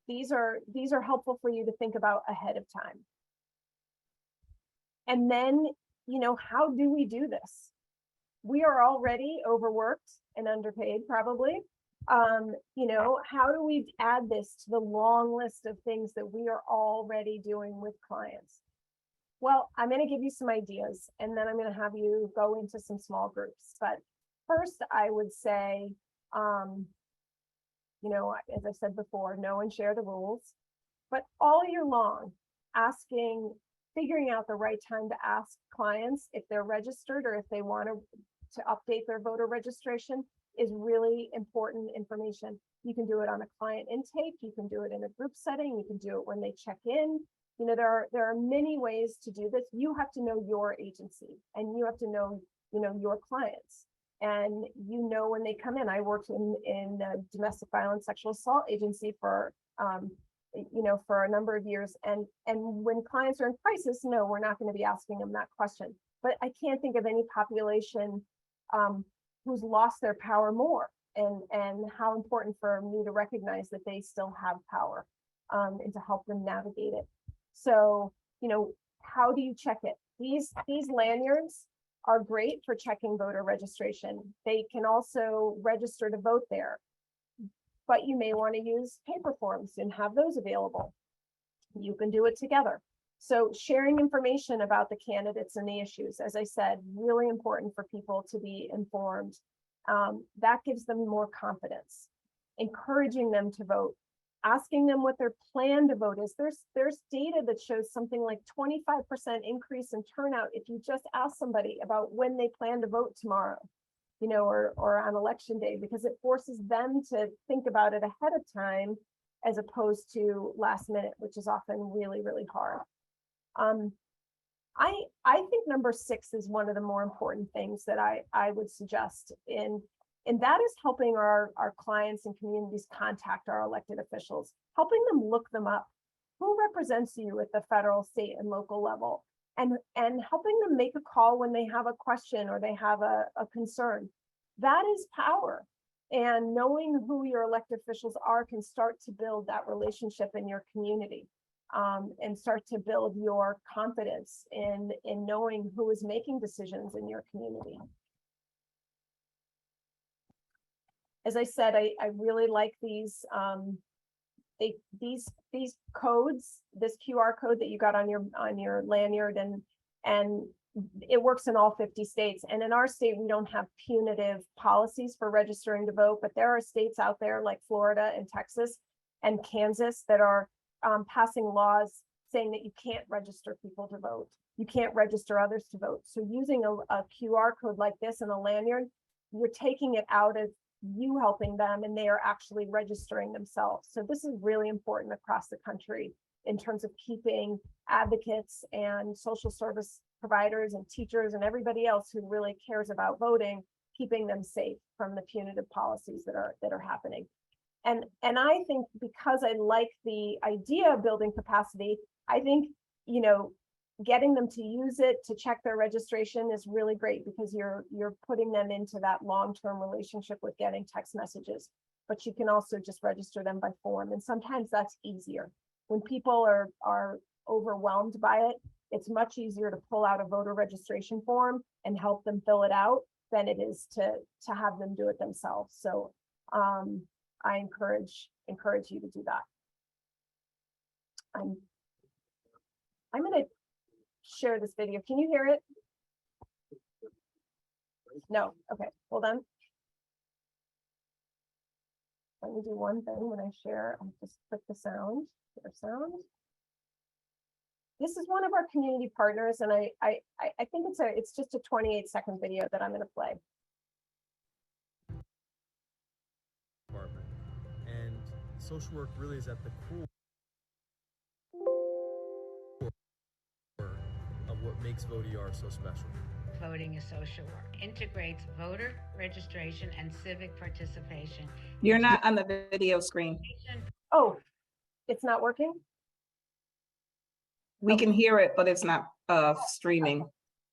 A: These are helpful for you to think about ahead of time. And then, how do we do this? We are already overworked and underpaid, probably. You know, how do we add this to the long list of things that we are already doing with clients? Well, I'm going to give you some ideas, and then I'm going to have you go into some small groups. But first, I would say, you know, as I said before, know and share the rules. But all year long, figuring out the right time to ask clients if they're registered or if they want to update their voter registration is really important information. You can do it on a client intake, you can do it in a group setting, you can do it when they check in. You know, there are many ways to do this. You have to know your agency, and you have to know, you know, your clients. And you know, when they come in, I worked in the domestic violence sexual assault agency for you know, for a number of years. And when clients are in crisis, no, we're not going to be asking them that question. But I can't think of any population who's lost their power more, and how important for me to recognize that they still have power, and to help them navigate it. So, you know, how do you check it? These lanyards are great for checking voter registration. They can also register to vote there, but you may want to use paper forms and have those available. You can do it together. So sharing information about the candidates and the issues, as I said, really important for people to be informed. That gives them more confidence. Encouraging them to vote, asking them what their plan to vote is. There's data that shows something like 25% increase in turnout if you just ask somebody about when they plan to vote tomorrow, you know, or on election day, because it forces them to think about it ahead of time as opposed to last minute, which is often really, really hard. I think number 6 is one of the more important things that I would suggest, and that is helping our clients and communities contact our elected officials, helping them look them up. Who represents you at the federal, state, and local level? And helping them make a call when they have a question or they have a concern. That is power. And knowing who your elected officials are can start to build that relationship in your community, and start to build your confidence in knowing who is making decisions in your community. As I said, I really like these these codes, this QR code that you got on your lanyard, and it works in all 50 states. And in our state, we don't have punitive policies for registering to vote, but there are states out there like Florida and Texas and Kansas that are passing laws saying that you can't register people to vote. You can't register others to vote. So using a QR code like this in a lanyard, you're taking it out of you helping them, and they are actually registering themselves. So this is really important across the country in terms of keeping advocates and social service providers and teachers and everybody else who really cares about voting, keeping them safe from the punitive policies that are happening. And I think, because I like the idea of building capacity, I think, you know, getting them to use it to check their registration is really great, because you're putting them into that long-term relationship with getting text messages. But you can also just register them by form, and sometimes that's easier. When people are overwhelmed by it, it's much easier to pull out a voter registration form and help them fill it out than it is to have them do it themselves. So I encourage you to do that. I'm going to share this video. Can you hear it? No. Okay, hold on. Let me do one thing when I share. I'll just click the sound. Share sound. This is one of our community partners, and I think it's just a 28-second video that I'm going to play.
I: Department. And social work really is at the core of what makes VOTER so special.
J: Voting is social work. Integrates voter registration and civic participation.
K: You're not on the video screen.
A: Oh, it's not working?
K: We can hear it, but it's not streaming.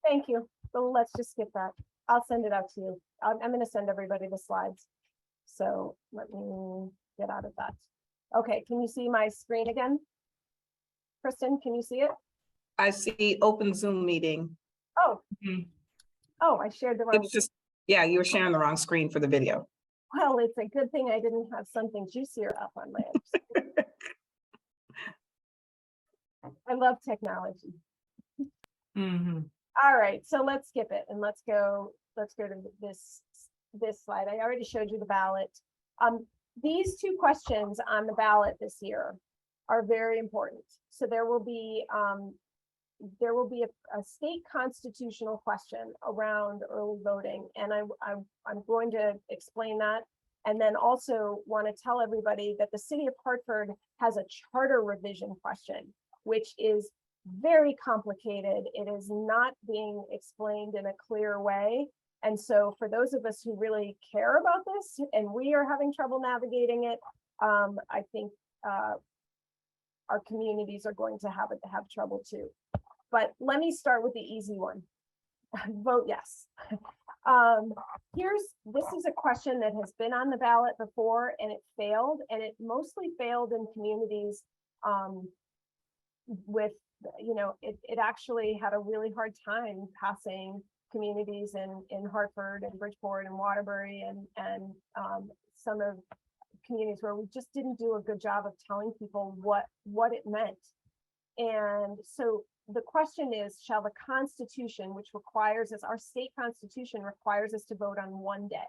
A: Thank you. So let's just skip that. I'll send it out to you. I'm going to send everybody the slides. So let me get out of that. Okay, can you see my screen again? Kristen, can you see it?
K: I see open Zoom meeting.
A: Oh, oh, I shared the wrong.
K: It's just, yeah, you were sharing the wrong screen for the video.
A: Well, it's a good thing I didn't have something juicier up on my end. I love technology. All right, so let's skip it and let's go to this slide. I already showed you the ballot. These two questions on the ballot this year are very important. So there will be a state constitutional question around early voting, and I'm going to explain that, and then also want to tell everybody that the city of Hartford has a charter revision question, which is very complicated. It is not being explained in a clear way. And so for those of us who really care about this and we are having trouble navigating it, I think our communities are going to have trouble too. But let me start with the easy one. Vote yes. This is a question that has been on the ballot before and it failed, and it mostly failed in communities with, it actually had a really hard time passing communities in Hartford and Bridgeport and Waterbury and some of communities where we just didn't do a good job of telling people what it meant. And so the question is, shall the Constitution, which requires us, our state constitution requires us to vote on one day.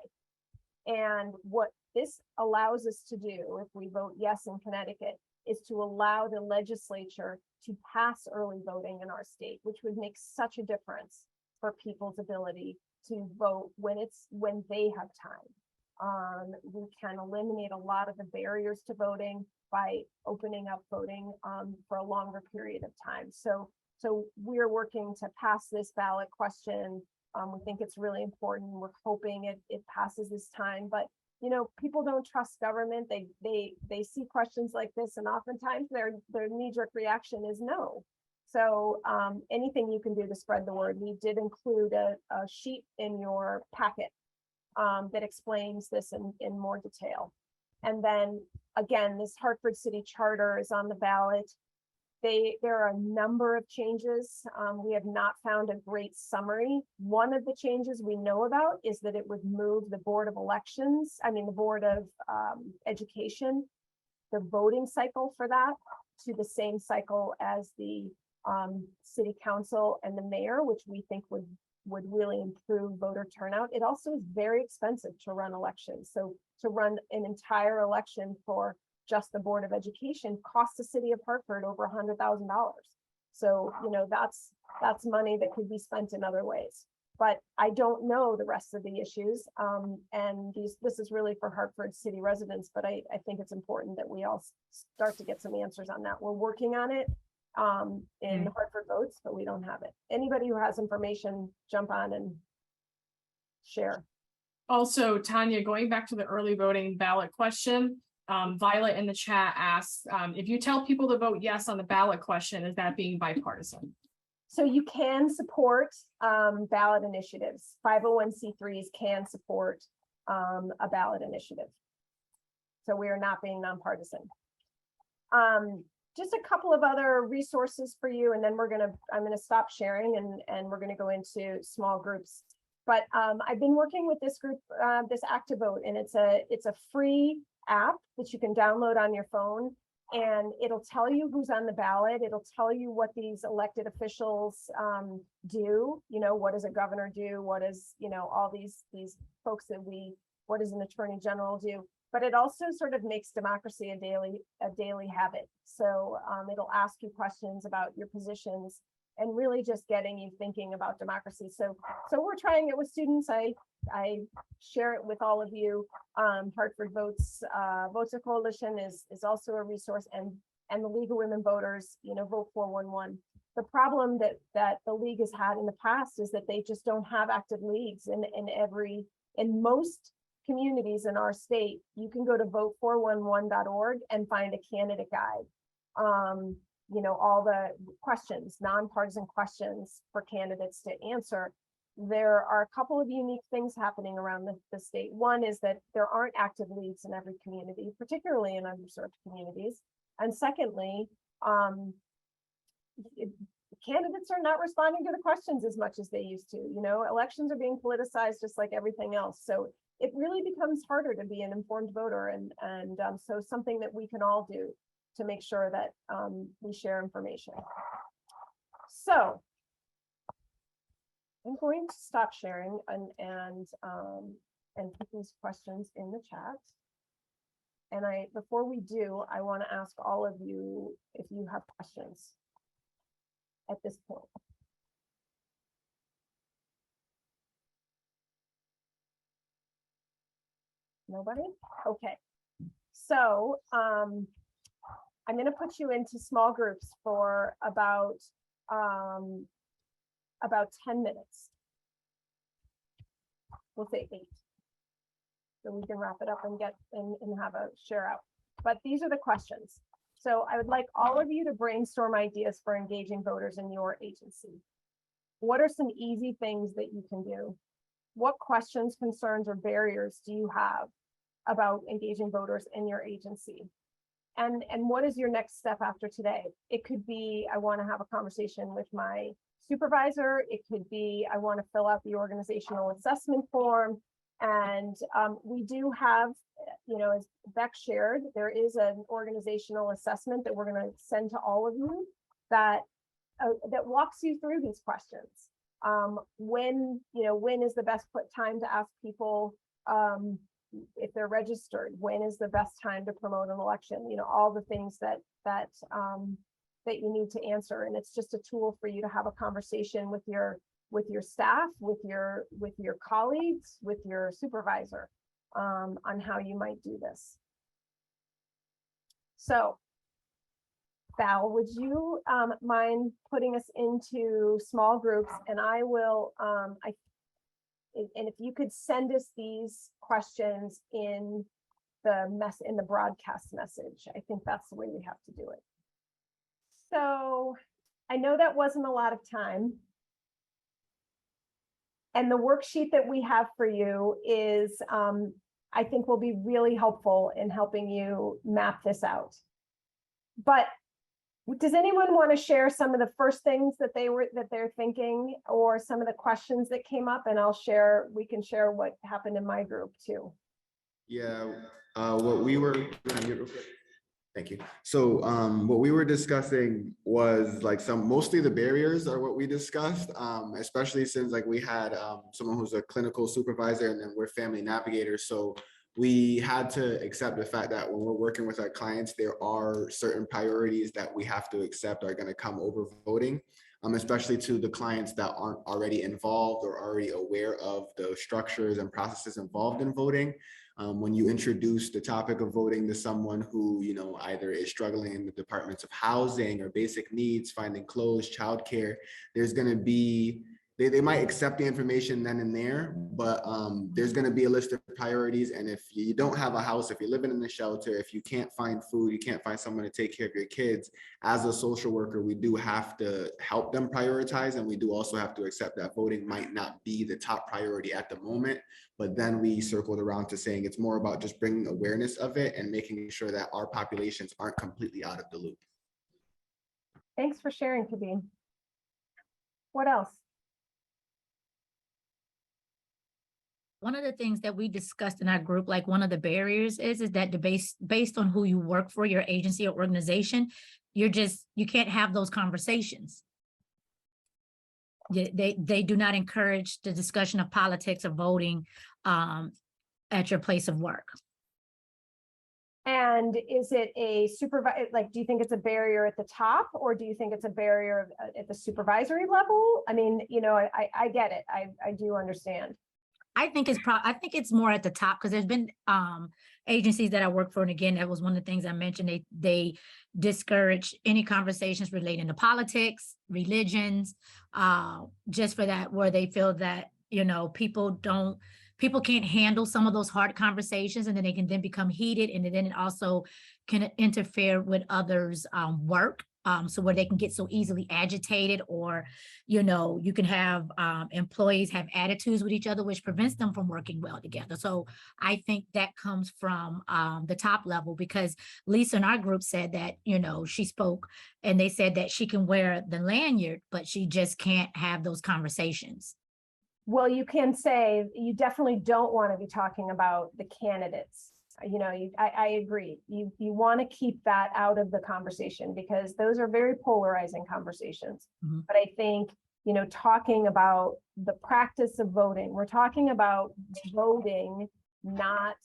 A: And what this allows us to do, if we vote yes in Connecticut, is to allow the legislature to pass early voting in our state, which would make such a difference for people's ability to vote when they have time. We can eliminate a lot of the barriers to voting by opening up voting for a longer period of time. So we're working to pass this ballot question. We think it's really important. We're hoping it passes this time, but people don't trust government. They see questions like this, and oftentimes their knee-jerk reaction is no. So anything you can do to spread the word. We did include a sheet in your packet that explains this in more detail. And then again, this Hartford City Charter is on the ballot. There are a number of changes. We have not found a great summary. One of the changes we know about is that it would move the Board of Education, the voting cycle for that, to the same cycle as the city council and the mayor, which we think would really improve voter turnout. It also is very expensive to run elections. So to run an entire election for just the Board of Education costs the city of Hartford over $100,000. So, that's money that could be spent in other ways. But I don't know the rest of the issues. And this is really for Hartford city residents, but I think it's important that we all start to get some answers on that. We're working on it in Hartford Votes, but we don't have it. Anybody who has information, jump on and share.
E: Also, Tanya, going back to the early voting ballot question, Violet in the chat asks, if you tell people to vote yes on the ballot question, is that being bipartisan?
A: So you can support ballot initiatives. 501c3s can support a ballot initiative. So we are not being nonpartisan. Just a couple of other resources for you, and then I'm gonna stop sharing and we're gonna go into small groups. But I've been working with this group, this Act2Vote, and it's a free app that you can download on your phone, and it'll tell you who's on the ballot. It'll tell you what these elected officials do. What does a governor do? What is, all these folks what does an attorney general do? But it also sort of makes democracy a daily habit. So it'll ask you questions about your positions and really just getting you thinking about democracy. So we're trying it with students. I share it with all of you. Hartford Votes Coalition is also a resource, and the League of Women Voters, Vote 411. The problem that the league has had in the past is that they just don't have active leagues in most communities in our state. You can go to vote411.org and find a candidate guide. All the questions, nonpartisan questions for candidates to answer. There are a couple of unique things happening around the state. One is that there aren't active leagues in every community, particularly in underserved communities. And secondly, candidates are not responding to the questions as much as they used to. Elections are being politicized just like everything else. So it really becomes harder to be an informed voter, and so something that we can all do to make sure that we share information. So I'm going to stop sharing and put these questions in the chat. And before we do, I want to ask all of you if you have questions at this point. Nobody? Okay. So I'm going to put you into small groups for about 10 minutes. We'll say 8. So we can wrap it up and and have a share out. But these are the questions. So I would like all of you to brainstorm ideas for engaging voters in your agency. What are some easy things that you can do? What questions, concerns, or barriers do you have about engaging voters in your agency? And what is your next step after today? It could be, I want to have a conversation with my supervisor. It could be, I want to fill out the organizational assessment form. And we do have, as Beck shared, there is an organizational assessment that we're going to send to all of you that walks you through these questions. When is the best time to ask people if they're registered? When is the best time to promote an election? All the things that you need to answer. And it's just a tool for you to have a conversation with your staff, with your colleagues, with your supervisor on how you might do this. So Val, would you mind putting us into small groups? And I will, and if you could send us these questions in the broadcast message, I think that's the way we have to do it. So I know that wasn't a lot of time. And the worksheet that we have for you is, I think, will be really helpful in helping you map this out. But does anyone want to share some of the first things that they're thinking, or some of the questions that came up? And we can share what happened in my group too.
C: Yeah, what we were, thank you. So what we were discussing was mostly the barriers are what we discussed, especially since we had someone who's a clinical supervisor and then we're family navigators. So we had to accept the fact that when we're working with our clients, there are certain priorities that we have to accept are going to come over voting, especially to the clients that aren't already involved or already aware of the structures and processes involved in voting. When you introduce the topic of voting to someone who, either is struggling in the departments of housing or basic needs, finding clothes, childcare, there's going to be, they might accept the information then and there, but there's going to be a list of priorities. And if you don't have a house, if you're living in a shelter, if you can't find food, you can't find someone to take care of your kids, as a social worker, we do have to help them prioritize. And we do also have to accept that voting might not be the top priority at the moment. But then we circled around to saying it's more about just bringing awareness of it and making sure that our populations aren't completely out of the loop.
A: Thanks for sharing, Kadeen. What else?
L: One of the things that we discussed in our group, one of the barriers is that based on who you work for, your agency or organization, you can't have those conversations. They do not encourage the discussion of politics or voting at your place of work.
A: And is it a do you think it's a barrier at the top, or do you think it's a barrier at the supervisory level? I mean, I get it. I do understand.
L: I think it's more at the top, because there's been agencies that I work for, and again, that was one of the things I mentioned. They discourage any conversations relating to politics, religions, just for that, where they feel that people can't handle some of those hard conversations, and then they can then become heated, and then it also can interfere with others' work. So where they can get so easily agitated, or, you can have employees have attitudes with each other, which prevents them from working well together. So I think that comes from the top level, because Lisa in our group said that, she spoke and they said that she can wear the lanyard, but she just can't have those conversations.
A: Well, you can say you definitely don't want to be talking about the candidates. You know, I agree. You want to keep that out of the conversation because those are very polarizing conversations.
L: Mhm.
A: But I think, you know, talking about the practice of voting, we're talking about voting, not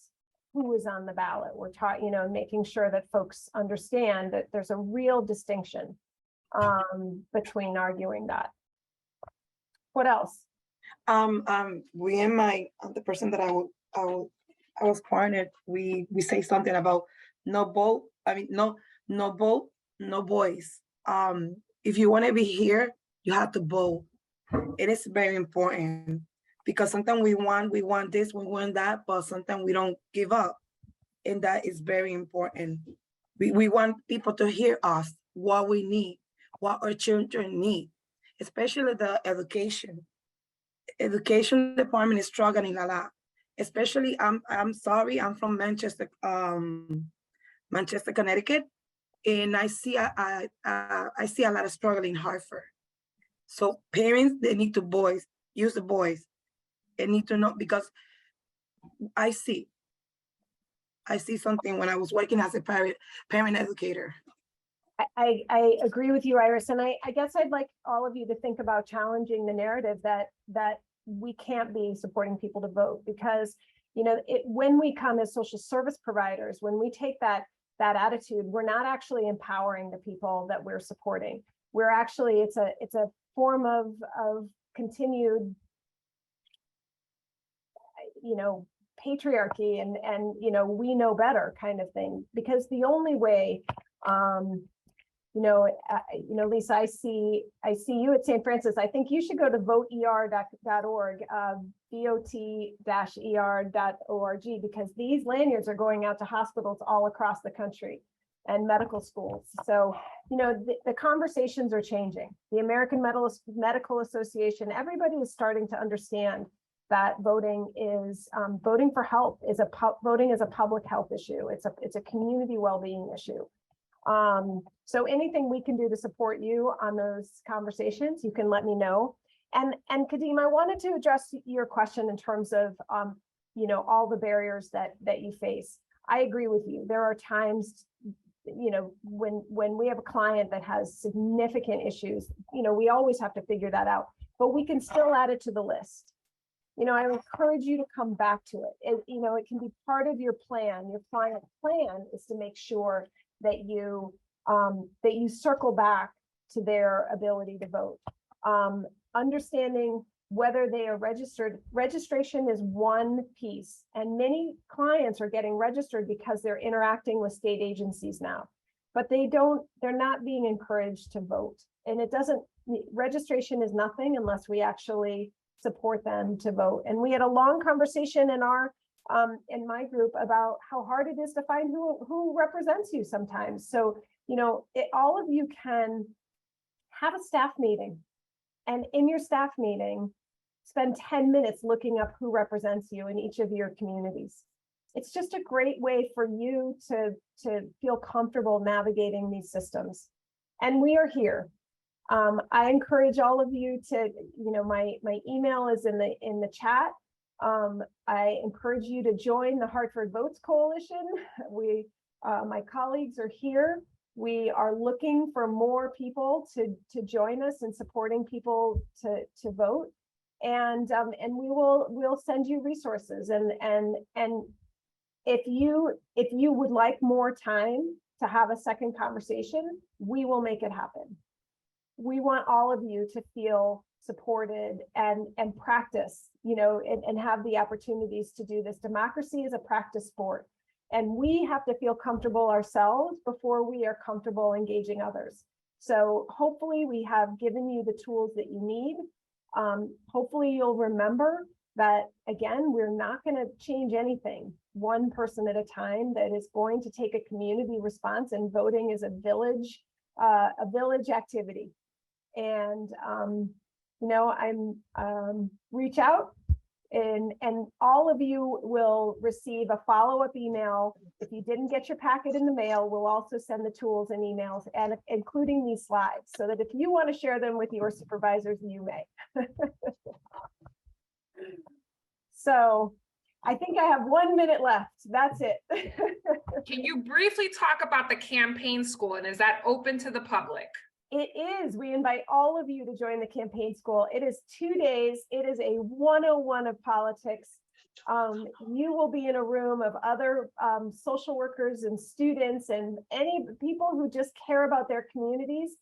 A: who is on the ballot. We're talking, you know, making sure that folks understand that there's a real distinction between arguing that. What else?
M: We and the person that I was partnered, we say something about no vote. I mean, no vote, no voice. If you want to be here, you have to vote. It is very important because sometimes we want this, we want that, but sometimes we don't give up. And that is very important. We want people to hear us, what we need, what our children need, especially the education department is struggling a lot. Especially, I'm sorry, I'm from Manchester, Connecticut, and I see a lot of struggle in Hartford. So parents, they need to use the voice. They need to know because I see something when I was working as a parent educator.
A: I agree with you, Iris, and I guess I'd like all of you to think about challenging the narrative that we can't be supporting people to vote because, you know, when we come as social service providers, when we take that attitude, we're not actually empowering the people that we're supporting. We're actually, it's a form of continued, you know, patriarchy and you know, we know better kind of thing, because the only way, you know, Lisa, I see you at St. Francis. I think you should go to voter.org, VOT-ER.org, because these lanyards are going out to hospitals all across the country and medical schools. So, you know, the conversations are changing. The American Medical Association, everybody is starting to understand that voting for health voting is a public health issue. It's a community well-being issue. So anything we can do to support you on those conversations, you can let me know. And Kadeem, I wanted to address your question in terms of, you know, all the barriers that you face. I agree with you. There are times, you know, when we have a client that has significant issues, you know, we always have to figure that out, but we can still add it to the list. You know, I encourage you to come back to it. You know, it can be part of your plan. Your client plan is to make sure that you circle back to their ability to vote. Understanding whether they are registered. Registration is one piece, and many clients are getting registered because they're interacting with state agencies now, but they're not being encouraged to vote. And registration is nothing unless we actually support them to vote. And we had a long conversation in my group about how hard it is to find who represents you sometimes. So, you know, all of you can have a staff meeting, and in your staff meeting, spend 10 minutes looking up who represents you in each of your communities. It's just a great way for you to feel comfortable navigating these systems. And we are here. I encourage all of you to, you know, my email is in the chat. I encourage you to join the Hartford Votes Coalition. My colleagues are here. We are looking for more people to join us in supporting people to vote, and we'll send you resources. And if you would like more time to have a second conversation, we will make it happen. We want all of you to feel supported and practice, you know, and have the opportunities to do this. Democracy is a practice sport, and we have to feel comfortable ourselves before we are comfortable engaging others. So hopefully we have given you the tools that you need. Hopefully you'll remember that, again, we're not going to change anything one person at a time. That is going to take a community response, and voting is a village activity. And you know, I'm reach out, and all of you will receive a follow-up email. If you didn't get your packet in the mail, we'll also send the tools and emails, and including these slides, so that if you want to share them with your supervisors, you may. So I think I have 1 minute left. That's it.
N: Can you briefly talk about the campaign school, and is that open to the public?
A: It is. We invite all of you to join the campaign school. It is 2 days. It is a 101 of politics. You will be in a room of other social workers and students and any people who just care about their communities.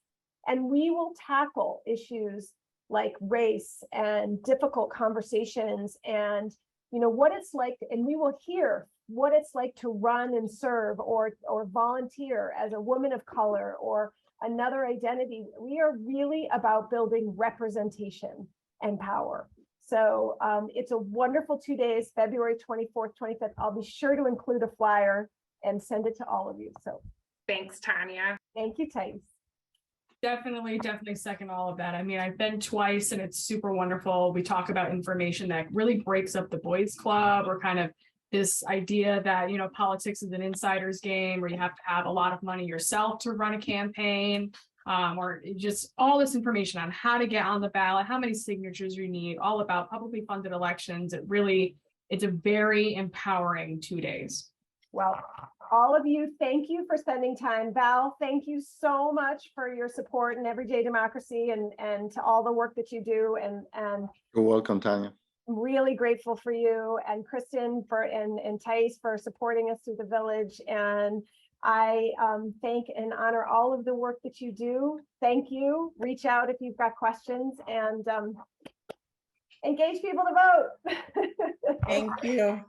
A: And we will tackle issues like race and difficult conversations and what it's like, and we will hear what it's like to run and serve or volunteer as a woman of color or another identity. We are really about building representation and power. So it's a wonderful 2 days, February 24th, 25th. I'll be sure to include a flyer and send it to all of you. So
N: thanks, Tanya.
A: Thank you, Thais.
E: Definitely second all of that. I mean, I've been twice and it's super wonderful. We talk about information that really breaks up the boys club or kind of this idea that, politics is an insider's game where you have to have a lot of money yourself to run a campaign, or just all this information on how to get on the ballot, how many signatures you need, all about publicly funded elections. It's a very empowering 2 days.
A: Well, all of you, thank you for spending time. Val, thank you so much for your support in Everyday Democracy and to all the work that you do. And
O: you're welcome, Tanya.
A: I'm really grateful for you and Kristen and Thais for supporting us through the village. And I thank and honor all of the work that you do. Thank you. Reach out if you've got questions and engage people to vote.
M: Thank you.